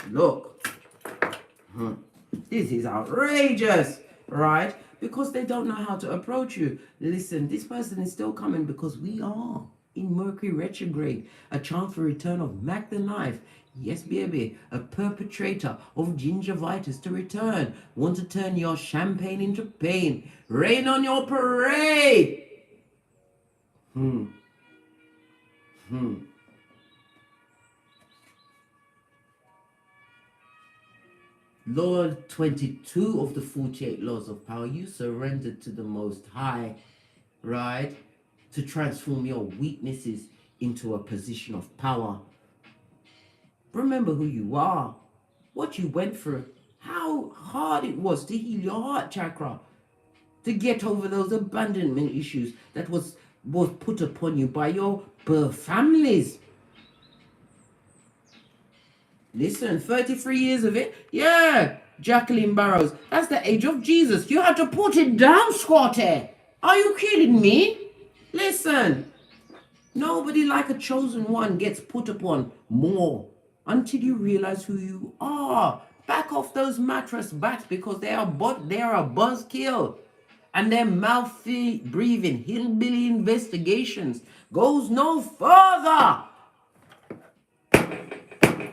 Look. This is outrageous, right? Because they don't know how to approach you. Listen, this person is still coming because we are in Mercury retrograde. A chance for return of Mac the Knife. Yes, baby, a perpetrator of gingivitis to return. Want to turn your champagne into pain. Rain on your parade. Lord 22 of the 48 laws of power. You surrendered to the Most High, right? To transform your weaknesses into a position of power. Remember who you are, what you went through, how hard it was to heal your heart chakra, to get over those abandonment issues that was put upon you by your birth families. Listen, 33 years of it? Yeah, Jacqueline Barrows, that's the age of Jesus. You had to put it down, Squatty. Are you kidding me? Listen, nobody like a chosen one gets put upon more until you realize who you are. Back off those mattress bats because they are a buzzkill. And their mouthy breathing hillbilly investigations goes no further.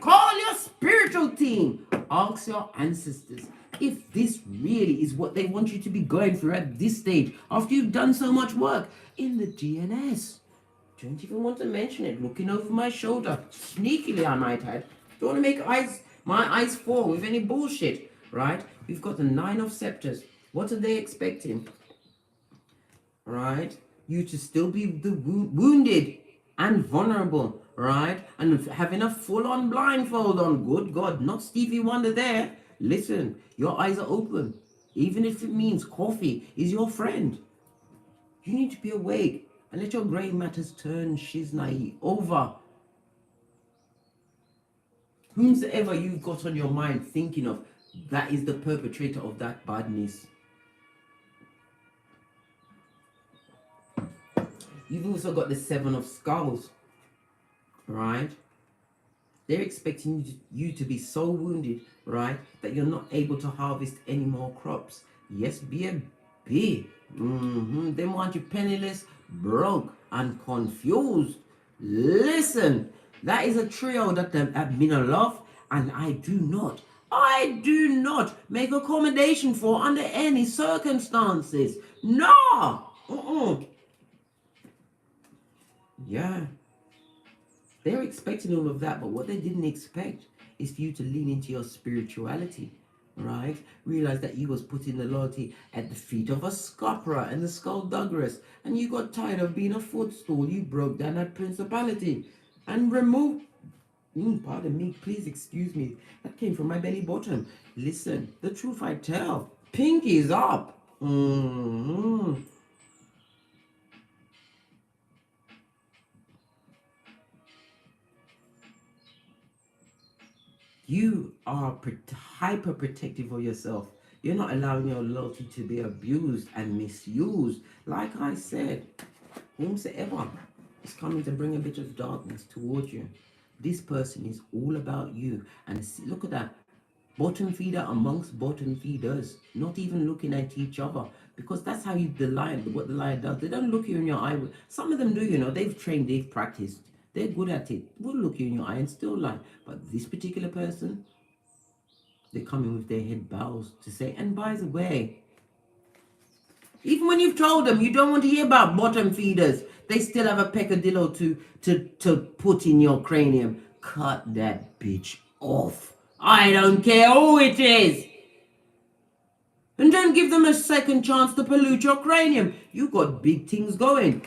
Call your spiritual team. Ask your ancestors if this really is what they want you to be going through at this stage after you've done so much work in the DNS. Don't even want to mention it. Looking over my shoulder, sneakily I might add. Don't want to make my eyes fall with any bullshit, right? We've got the 9 of Scepters. What are they expecting? Right? You to still be the wounded and vulnerable, right? And having a full-on blindfold on. Good God, not Stevie Wonder there. Listen, your eyes are open. Even if it means coffee is your friend. You need to be awake and let your grey matters turn shiznai over. Whomsoever you've got on your mind thinking of, that is the perpetrator of that badness. You've also got the 7 of Skulls, right? They're expecting you to be so wounded, right, that you're not able to harvest any more crops. Yes, be. They want you penniless, broke, and confused. Listen, that is a trio that I've been in love, and I do not make accommodation for under any circumstances. No. Yeah. They're expecting all of that, but what they didn't expect is for you to lean into your spirituality, right? Realize that you was putting the loyalty at the feet of a scupperer and the skullduggeress, and you got tired of being a footstool. You broke down that principality. and remove. Pardon me, please excuse me. That came from my belly button. Listen, the truth I tell. Pinky is up. You are hyper protective of yourself. You're not allowing your loyalty to be abused and misused. Like I said, whomsoever is coming to bring a bit of darkness towards you, this person is all about you. And look at that. Bottom feeder amongst bottom feeders, not even looking at each other, because that's how what the liar does. They don't look you in your eye. Some of them do, they've trained, they've practiced, they're good at it. Will look you in your eye and still lie. But this particular person, they come in with their head bows to say, and by the way, even when you've told them you don't want to hear about bottom feeders, they still have a peccadillo to put in your cranium. Cut that bitch off. I don't care who it is. And don't give them a second chance to pollute your cranium. You got big things going.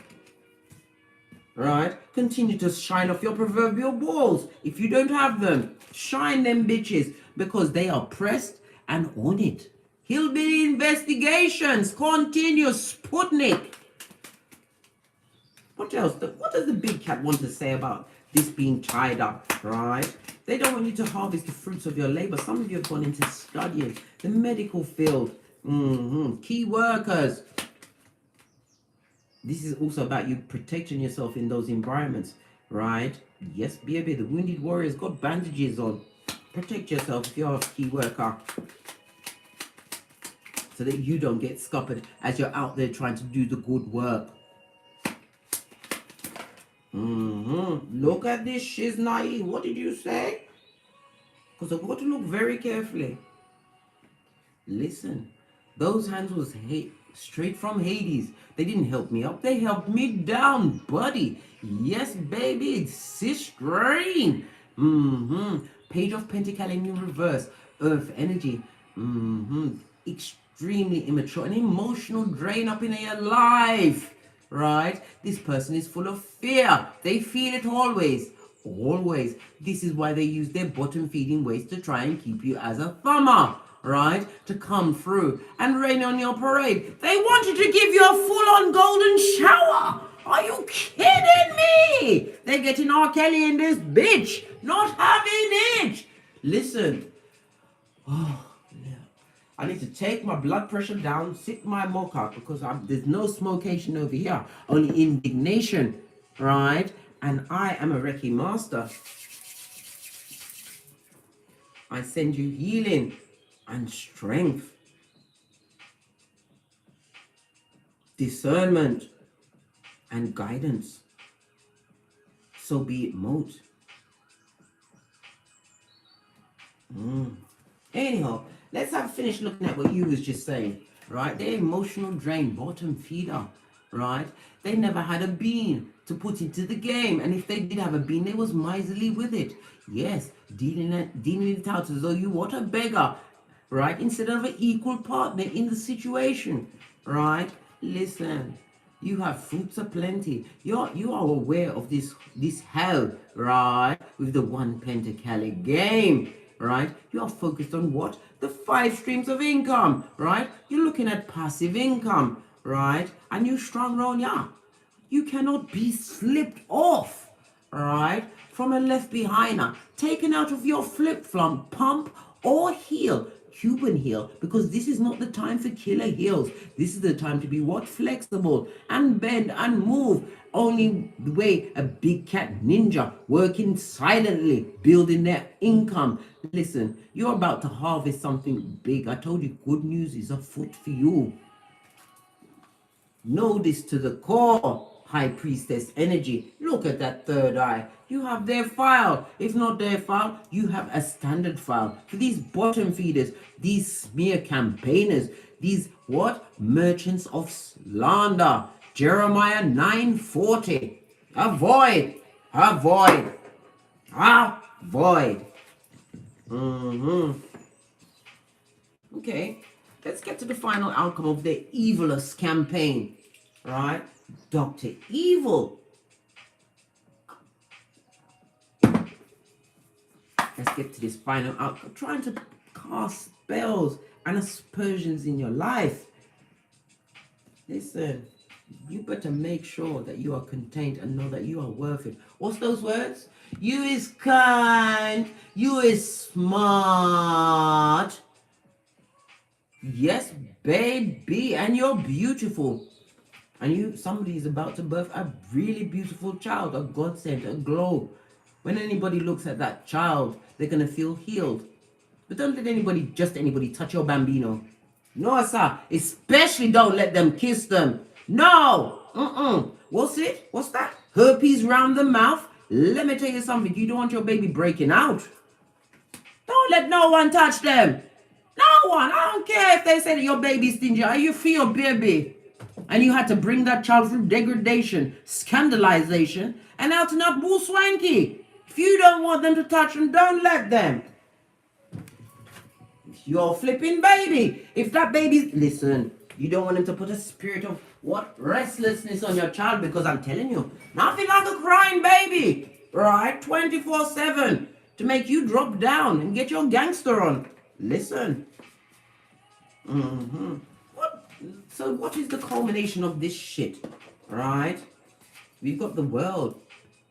Right? Continue to shine off your proverbial balls. If you don't have them, shine them bitches, because they are pressed and on it. Hillbilly investigations continue. Sputnik. What else? What does the big cat want to say about this being tied up, right? They don't want you to harvest the fruits of your labor. Some of you have gone into studying the medical field. Key workers. This is also about you protecting yourself in those environments, right? Yes, baby, the wounded warrior's got bandages on. Protect yourself if you're a key worker, so that you don't get scuppered as you're out there trying to do the good work. Look at this, she's naive. What did you say? Because I've got to look very carefully. Listen, those hands was straight from Hades. They didn't help me up, they helped me down, buddy. Yes, baby, it's Sistrain. Page of Pentacle in reverse. Earth energy. Extremely immature, an emotional drain up in your life. Right? This person is full of fear. They feel it always. Always. This is why they use their bottom feeding ways to try and keep you as a thumber. Right? To come through and rain on your parade. They wanted to give you a full-on golden shower. Are you kidding me? They're getting R. Kelly in this bitch. Not having it. Listen. Oh, yeah. I need to take my blood pressure down, sip my mocha, because there's no smocation over here, only indignation, right? And I am a Reiki Master. I send you healing and strength, discernment and guidance. So be it mote. Anyhow, let's have finished looking at what you was just saying, right? They're emotional drain, bottom feeder, right? They never had a bean to put into the game, and if they did have a bean, they was miserly with it. Yes, dealing it out as though you what a beggar, right? Instead of an equal partner in the situation, right? Listen, you have fruits aplenty. You are aware of this hell, right? With the one pentacle game. Right? You are focused on what? The 5 streams of income, right? You're looking at passive income, right? And you strong round, yeah. You cannot be slipped off, right? From a left behinder, taken out of your flip-flop, pump or heel, Cuban heel, because this is not the time for killer heels. This is the time to be what? Flexible and bend and move. Only the way a big cat ninja working silently, building their income. Listen, you're about to harvest something big. I told you, good news is afoot for you. Know this to the core. High Priestess energy. Look at that third eye. You have their file. If not their file, you have a standard file. For these bottom feeders, these smear campaigners, these what? Merchants of slander. Jeremiah 9:40. Avoid. Avoid. Avoid. Okay. Let's get to the final outcome of the evilest campaign. Right? Dr. Evil. Let's get to this final outcome. Trying to cast spells and aspersions in your life. Listen, you better make sure that you are contained and know that you are worth it. What's those words? You is kind. You is smart. Yes, baby. And you're beautiful. And somebody is about to birth a really beautiful child, a godsend, a glow. When anybody looks at that child, they're going to feel healed. But don't let just anybody touch your bambino. No, sir. Especially don't let them kiss them. No. What's it? What's that? Herpes round the mouth? Let me tell you something. You don't want your baby breaking out. Don't let no one touch them. No one. I don't care if they say that your baby's stingy. How you feel, baby? And you had to bring that child through degradation, scandalization, and now to not boo swanky. If you don't want them to touch them, don't let them. Your flipping baby. If that baby's... Listen, you don't want him to put a spirit of restlessness on your child, because I'm telling you, nothing like a crying baby, right? 24/7 to make you drop down and get your gangster on. Listen. So what is the culmination of this shit, right? We've got the world,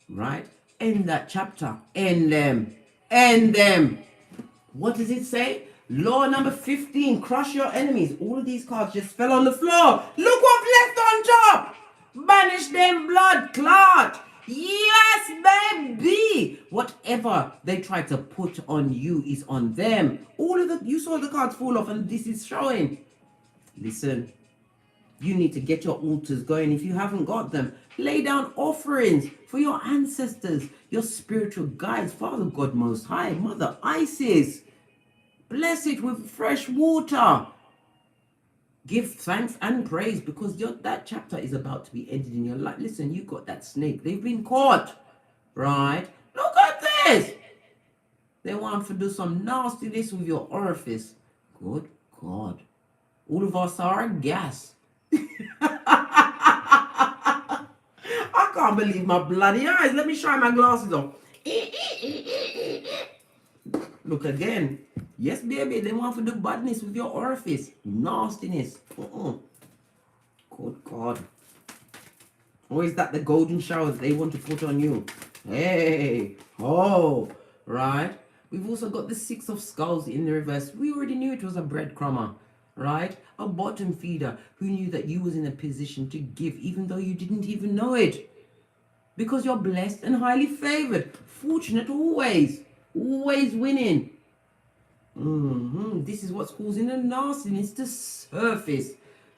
right? End that chapter. End them. End them. What does it say? Law number 15, crush your enemies. All of these cards just fell on the floor. Look what's left on top. Banish them blood clot. Yes, baby. Whatever they try to put on you is on them. You saw the cards fall off and this is showing. Listen, you need to get your altars going. If you haven't got them, lay down offerings for your ancestors, your spiritual guides, Father God Most High, Mother Isis. Bless it with fresh water. Give thanks and praise, because that chapter is about to be ended in your life. Listen, you got that snake. They've been caught, right? Look at this. They want to do some nastiness with your orifice. Good God. All of us are gas. I can't believe my bloody eyes. Let me shine my glasses off. Look again. Yes, baby, they want to do badness with your orifice. Nastiness. Good God. Or is that the golden shower that they want to put on you? Hey. Oh. Right. We've also got the 6 of Skulls in the reverse. We already knew it was a breadcrumber. Right? A bottom feeder who knew that you was in a position to give even though you didn't even know it. Because you're blessed and highly favored. Fortunate always. Always winning. This is what's causing the nastiness to surface.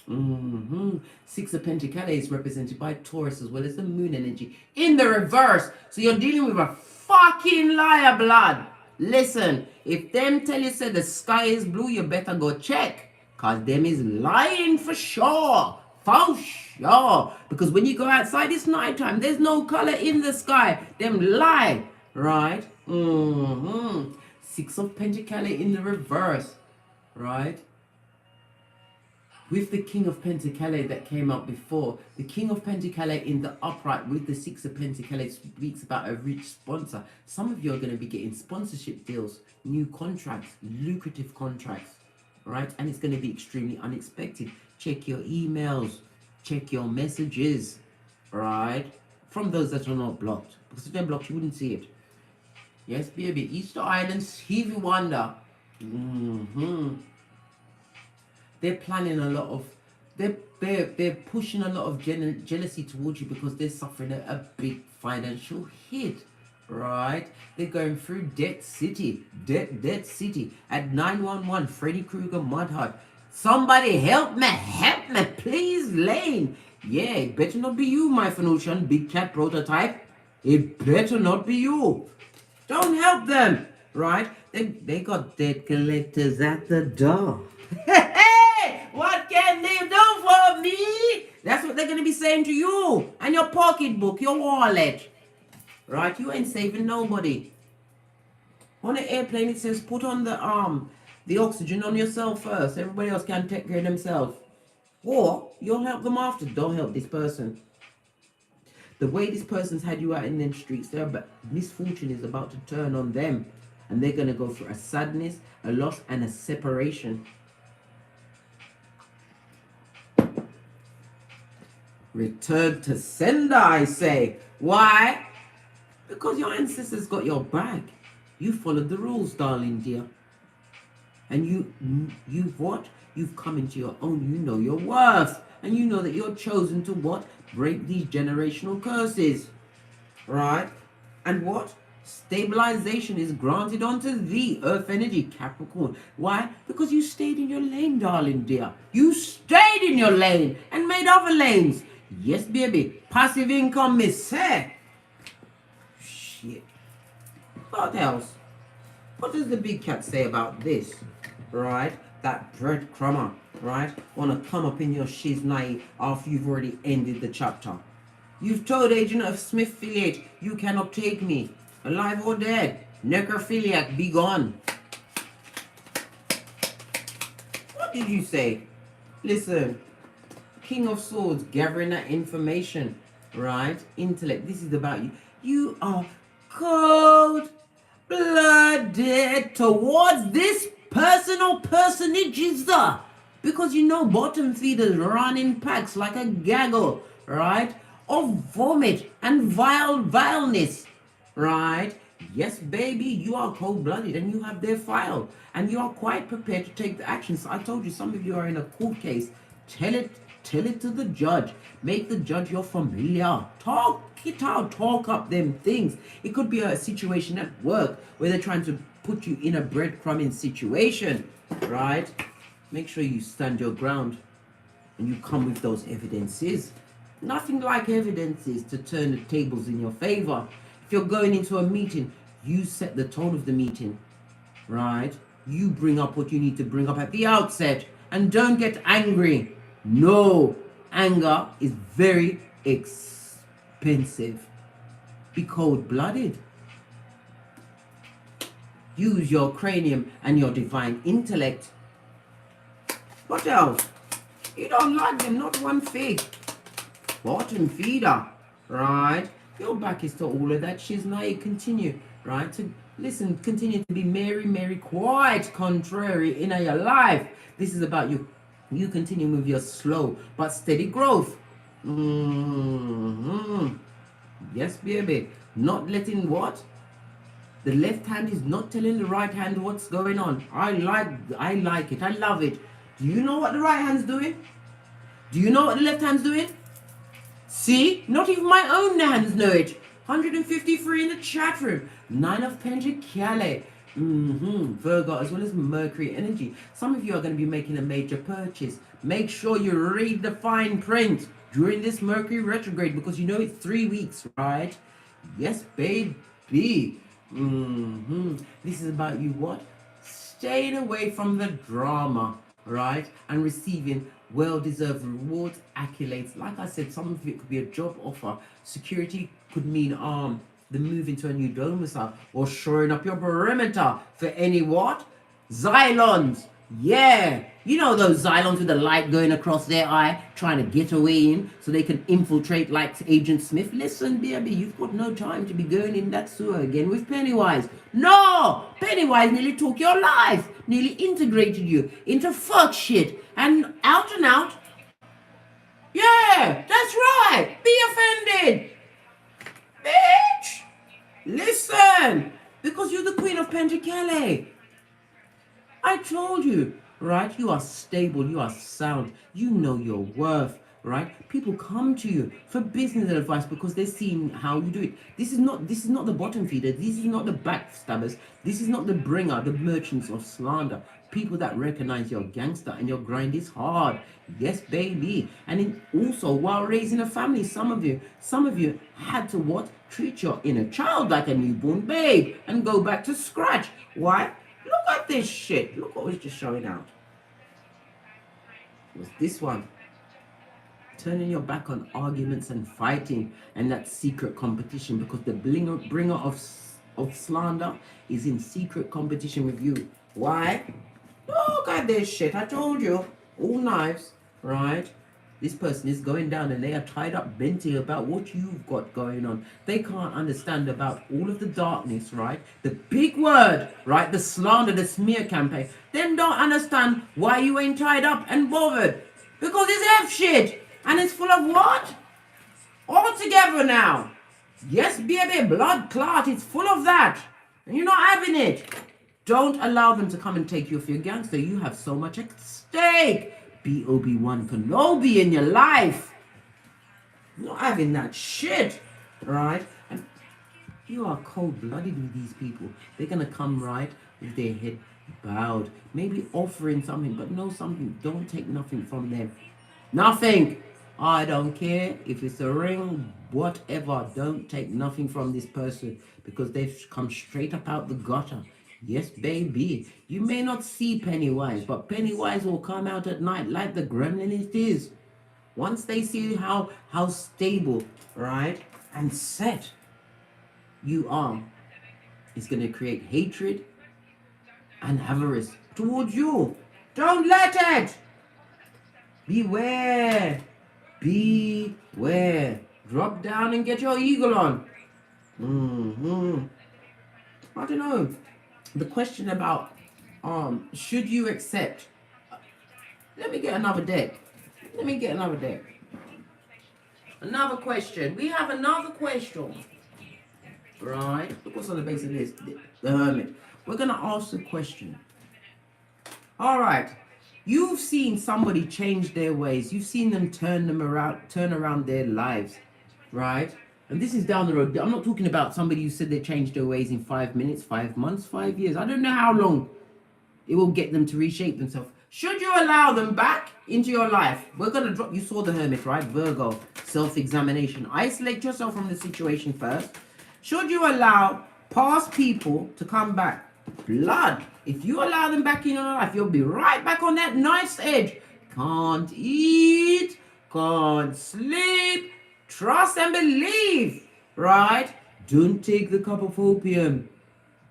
6 of Pentacles is represented by Taurus as well as the moon energy in the reverse. So you're dealing with a fucking liar, blood. Listen, if them tell you say the sky is blue, you better go check. Cause them is lying for sure. For sure. Because when you go outside, it's nighttime. There's no color in the sky. Them lie. Right? 6 of Pentacles in the reverse. Right? With the King of Pentacles that came out before, the King of Pentacles in the upright with the 6 of Pentacles speaks about a rich sponsor. Some of you are going to be getting sponsorship deals, new contracts, lucrative contracts. Right? And it's going to be extremely unexpected. Check your emails. Check your messages. Right? From those that are not blocked. Because if they're blocked, you wouldn't see it. Yes, baby. Easter Island, Stevie Wonder. They're planning a lot of... They're pushing a lot of jealousy towards you because they're suffering a big financial hit. Right? They're going through Debt City. Debt City. At 911, Freddy Krueger Mud Hut. Somebody help me, please, Lane. Yeah, it better not be you, my Phoenician big cat prototype. It better not be you. Don't help them. Right? They got debt collectors at the door. Hey, what can they do for me? That's what they're going to be saying to you. And your pocketbook, your wallet. Right? You ain't saving nobody. On an airplane, it says put on the oxygen on yourself first. Everybody else can take care of themselves. Or you'll help them after. Don't help this person. The way this person's had you out in them streets, their misfortune is about to turn on them. And they're going to go through a sadness, a loss, and a separation. Return to sender, I say. Why? Because your ancestors got your back. You followed the rules, darling dear. And you've what? You've come into your own. You know your worth. And you know that you're chosen to what? Break these generational curses. Right? And what? Stabilization is granted unto thee, Earth energy, Capricorn. Why? Because you stayed in your lane, darling dear. You stayed in your lane and made other lanes. Yes, baby. Passive income, miss. Hey. Shit. What else? What does the big cat say about this? Right? That breadcrumber, right? Want to come up in your shiznai after you've already ended the chapter. You've told Agent of Smith Filiate, you cannot take me. Alive or dead. Necrophiliac, be gone. What did you say? Listen. King of Swords, gathering that information, right? Intellect, this is about you. You are cold-blooded towards this person or personages, because you know bottom feeders run in packs like a gaggle, right? Of vomit and vileness, right? Yes, baby, you are cold-blooded and you have their file and you are quite prepared to take the actions. I told you, some of you are in a court case. Tell it to the judge. Make the judge your familiar. Talk it out. Talk up them things. It could be a situation at work where they're trying to put you in a breadcrumbing situation, right? Make sure you stand your ground and you come with those evidences. Nothing like evidences to turn the tables in your favor. If you're going into a meeting, you set the tone of the meeting, right? You bring up what you need to bring up at the outset and don't get angry. No, anger is very expensive. Be cold-blooded. Use your cranium and your divine intellect. What else? You don't like them, not one fig. Bottom feeder, right? Your back is to all of that shiz. Now you continue, right? To listen, continue to be merry, quite contrary in your life. This is about you. You continue with your slow but steady growth. Yes, baby. Not letting what? The left hand is not telling the right hand what's going on. I like it. I love it. Do you know what the right hand's doing? Do you know what the left hand's doing? See? Not even my own hands know it. 153 in the chat room. 9 of Pentacles. Virgo, as well as Mercury energy. Some of you are going to be making a major purchase. Make sure you read the fine print during this Mercury retrograde, because you know it's 3 weeks, right? Yes, baby. This is about you what? Staying away from the drama, right? And receiving well-deserved rewards, accolades. Like I said, some of it could be a job offer. Security could mean the move into a new domicile, or shoring up your perimeter for any what? Xylons. Yeah, you know those Xylons with the light going across their eye, trying to get away in so they can infiltrate like Agent Smith. Listen, baby, you've got no time to be going in that sewer again with Pennywise. No! Pennywise nearly took your life, nearly integrated you into fuck shit, and out. Yeah, that's right. Be offended. Bitch! Listen! Because you're the Queen of Pentacles. I told you, right? You are stable, you are sound, you know your worth, right? People come to you for business advice because they're seeing how you do it. This is not the bottom feeder, this is not the backstabbers, this is not the bringer, the merchants of slander. People that recognize you're a gangster and your grind is hard. Yes, baby. And also, while raising a family, some of you had to what? Treat your inner child like a newborn babe and go back to scratch. Why? Look at this shit. Look what was just showing out. It was this one. Turning your back on arguments and fighting and that secret competition, because the bringer of slander is in secret competition with you. Why? Look at this shit. I told you. All knives, right? This person is going down and they are tied up venting about what you've got going on. They can't understand about all of the darkness, right? The big word, right? The slander, the smear campaign. Them don't understand why you ain't tied up and bothered. Because it's F shit. And it's full of what? All together now. Yes, baby, blood clot. It's full of that. And you're not having it. Don't allow them to come and take you off your gangster. You have so much at stake. Be Obi-Wan Kenobi in your life. You're not having that shit, right? And you are cold-blooded with these people. They're going to come right with their head bowed. Maybe offering something, but know something. Don't take nothing from them. Nothing. I don't care if it's a ring, whatever. Don't take nothing from this person because they've come straight up out the gutter. Yes, baby. You may not see Pennywise, but Pennywise will come out at night like the gremlin it is. Once they see how stable, right, and set you are, it's going to create hatred and avarice towards you. Don't let it. Beware. Beware. Drop down and get your eagle on. I don't know. The question about should you accept? Let me get another deck. Another question. We have another question. Right? Look what's on the base of this. The Hermit. We're gonna ask the question. Alright. You've seen somebody change their ways. You've seen them turn around their lives. Right? And this is down the road. I'm not talking about somebody who said they changed their ways in 5 minutes, 5 months, 5 years. I don't know how long it will get them to reshape themselves. Should you allow them back into your life? We're going to drop, you saw the Hermit, right? Virgo, self-examination. Isolate yourself from the situation first. Should you allow past people to come back? Blood. If you allow them back in your life, you'll be right back on that knife's edge. Can't eat, can't sleep. Trust and believe, right? Don't take the cup of opium.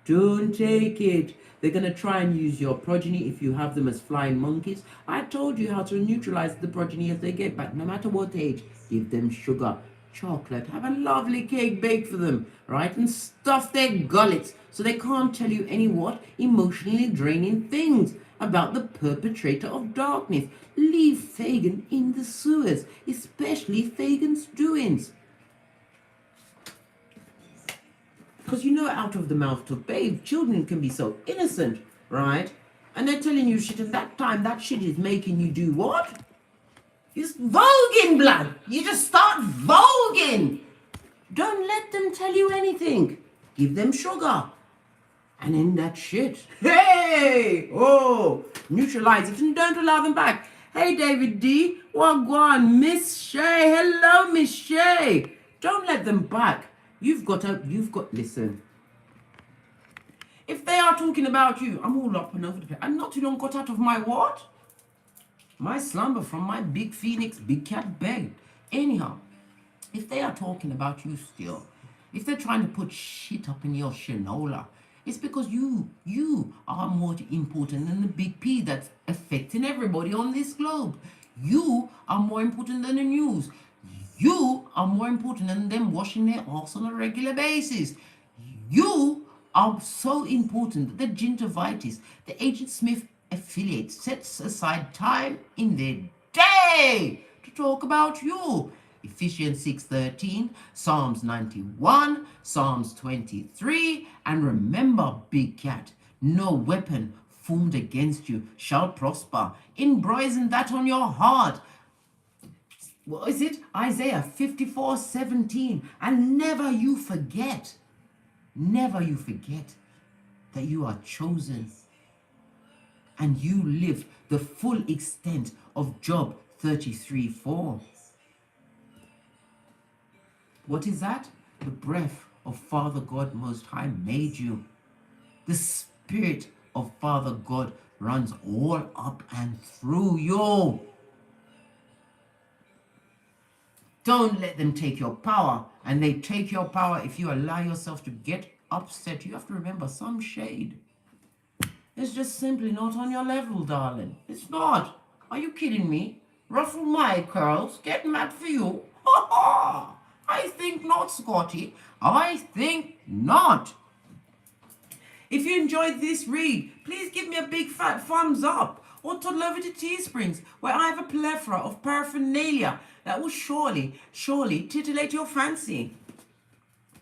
Don't take it. They're going to try and use your progeny if you have them as flying monkeys. I told you how to neutralize the progeny as they get back, no matter what age. Give them sugar, chocolate, have a lovely cake baked for them, right? And stuff their gullets so they can't tell you any what? Emotionally draining things about the perpetrator of darkness. Leave Fagin in the sewers, especially Fagin's doings. Because you know, out of the mouth of babe, children can be so innocent, right? And they're telling you shit, and that time that shit is making you do what? It's voguing, blood. You just start voguing. Don't let them tell you anything. Give them sugar. And in that shit, hey, oh, neutralize it and don't allow them back. Hey, David D, wagwan, Miss Shay, hello, Miss Shay. Don't let them back. You've got, listen. If they are talking about you, I'm all up and over the place. I'm not too long got out of my what? My slumber from my big phoenix, big cat bed. Anyhow, if they are talking about you still, if they're trying to put shit up in your shinola, it's because you are more important than the big P that's affecting everybody on this globe. You are more important than the news. You are more important than them washing their ass on a regular basis. You are so important that the gingivitis, the Agent Smith affiliate, sets aside time in their day to talk about you. Ephesians 6:13, Psalms 91, Psalms 23, and remember, big cat, no weapon formed against you shall prosper. Emblazon that on your heart. What is it? Isaiah 54:17. And never you forget that you are chosen and you live the full extent of Job 33:4. What is that? The breath of Father God Most High made you. The Spirit of Father God runs all up and through you. Don't let them take your power. And they take your power if you allow yourself to get upset. You have to remember, some shade is just simply not on your level, darling. It's not. Are you kidding me? Ruffle my curls. Get mad for you. Ha ha! I think not, Scotty. I think not. If you enjoyed this read, please give me a big fat thumbs up or toddle over to Teesprings, where I have a plethora of paraphernalia that will surely titillate your fancy.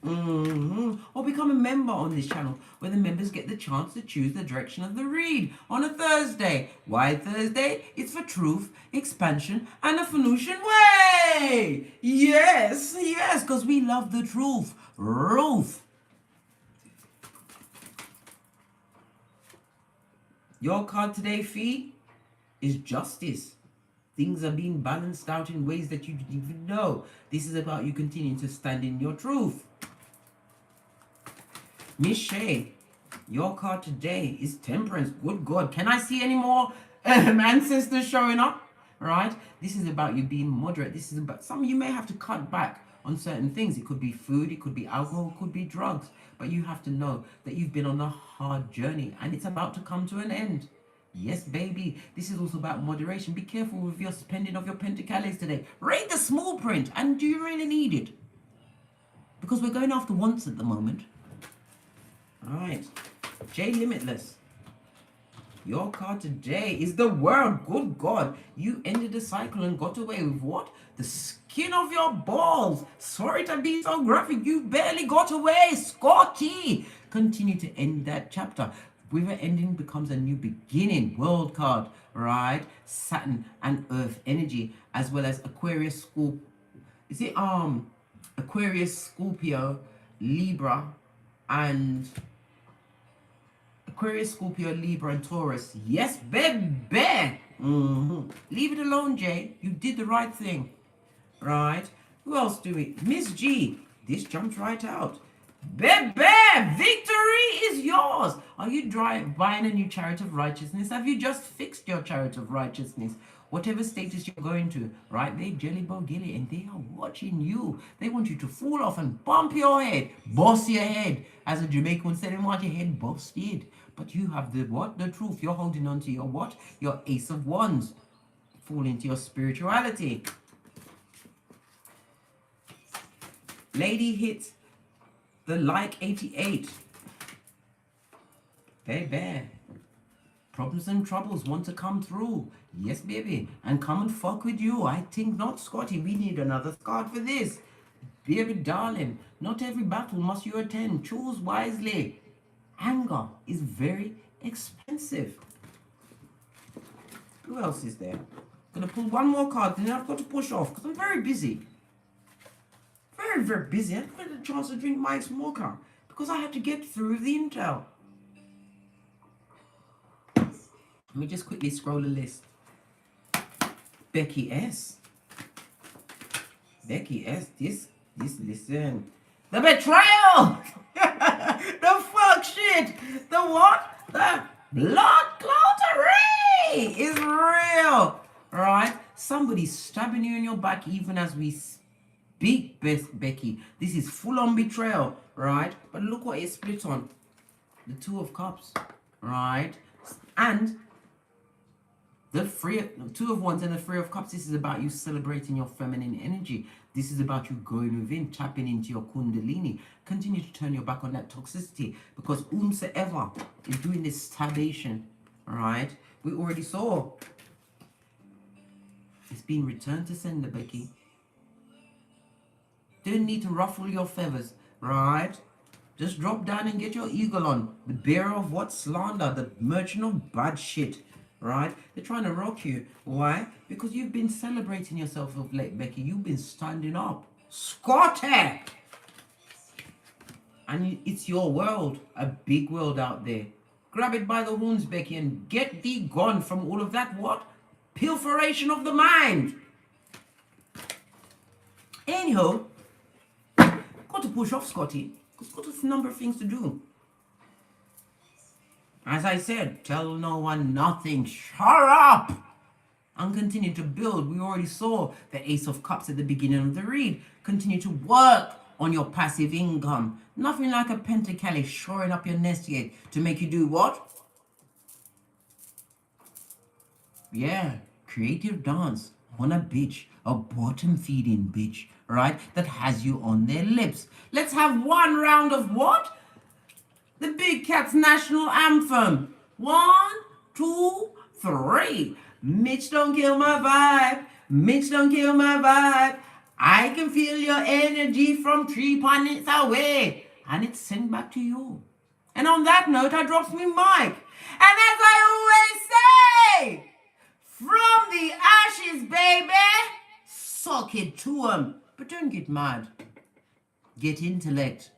Or become a member on this channel, where the members get the chance to choose the direction of the read on a Thursday. Why Thursday? It's for truth, expansion, and a Phoenician way. Yes, because we love the truth. Ruth. Your card today, Fee, is justice. Things are being balanced out in ways that you didn't even know. This is about you continuing to stand in your truth. Miss Shay, your card today is temperance. Good God. Can I see any more ancestors showing up? Right? This is about you being moderate. This is about some of you may have to cut back on certain things. It could be food, it could be alcohol, it could be drugs. But you have to know that you've been on a hard journey and it's about to come to an end. Yes, baby. This is also about moderation. Be careful with your spending of your pentacles today. Read the small print. And do you really need it? Because we're going after wants at the moment. All right. J Limitless. Your card today is the World. Good God. You ended the cycle and got away with what? The skin of your balls. Sorry to be so graphic. You barely got away, Scotty. Continue to end that chapter. With an ending becomes a new beginning. World card, right? Saturn and Earth energy, as well as Aquarius, is it Aquarius, Scorpio, Libra, and Aquarius, Scorpio, Libra, and Taurus. Yes, baby. Leave it alone, Jay. You did the right thing, right? Who else do we? Miss G. This jumps right out. Baby, victory is yours. Are you buying a new chariot of righteousness? Have you just fixed your chariot of righteousness? Whatever status you're going to, right? They jelly gilly and they are watching you. They want you to fall off and bump your head, bust your head. As a Jamaican said, they want your head busted. But you have the what? The truth. You're holding on to your what? Your Ace of Wands. Fall into your spirituality. Lady hits the like 88. Baby. Problems and troubles want to come through. Yes, baby. And come and fuck with you. I think not, Scotty. We need another card for this. Baby darling, not every battle must you attend. Choose wisely. Anger is very expensive. Who else is there? I'm going to pull one more card, then I've got to push off because I'm very busy. Very busy. I haven't had a chance to drink my smoker because I had to get through the intel. Let me just quickly scroll the list. Becky S. This, listen. The betrayal! The fuck shit! The what? The blood clottery is real! Right? Somebody's stabbing you in your back even as we speak, Becky. This is full-on betrayal, right? But look what it's split on. The Two of Cups, right? And the Two of Wands and the Three of Cups. This is about you celebrating your feminine energy. This is about you going within, tapping into your kundalini. Continue to turn your back on that toxicity because whomsoever is doing this stabbation, right? We already saw it's being returned to sender, Becky. Don't need to ruffle your feathers, right? Just drop down and get your eagle on. The bearer of what? Slander, the merchant of bad shit. Right? They're trying to rock you. Why? Because you've been celebrating yourself of late, Becky. You've been standing up. Scotty! And it's your world. A big world out there. Grab it by the horns, Becky, and get thee gone from all of that what? Pilferation of the mind. Anyhow, got to push off, Scotty. Because got a number of things to do. As I said, tell no one nothing. Shut up! And continue to build. We already saw the Ace of Cups at the beginning of the read. Continue to work on your passive income. Nothing like a pentacle shoring up your nest egg to make you do what? Yeah, creative dance. on a bitch, a bottom feeding bitch, right? That has you on their lips. Let's have one round of what? The Big Cat's national anthem. 1, 2, 3. Mitch, don't kill my vibe. Mitch, don't kill my vibe. I can feel your energy from 3 planets away. And it's sent back to you. And on that note, I drops me mic. And as I always say, from the ashes, baby, suck it to 'em. But don't get mad. Get intellect.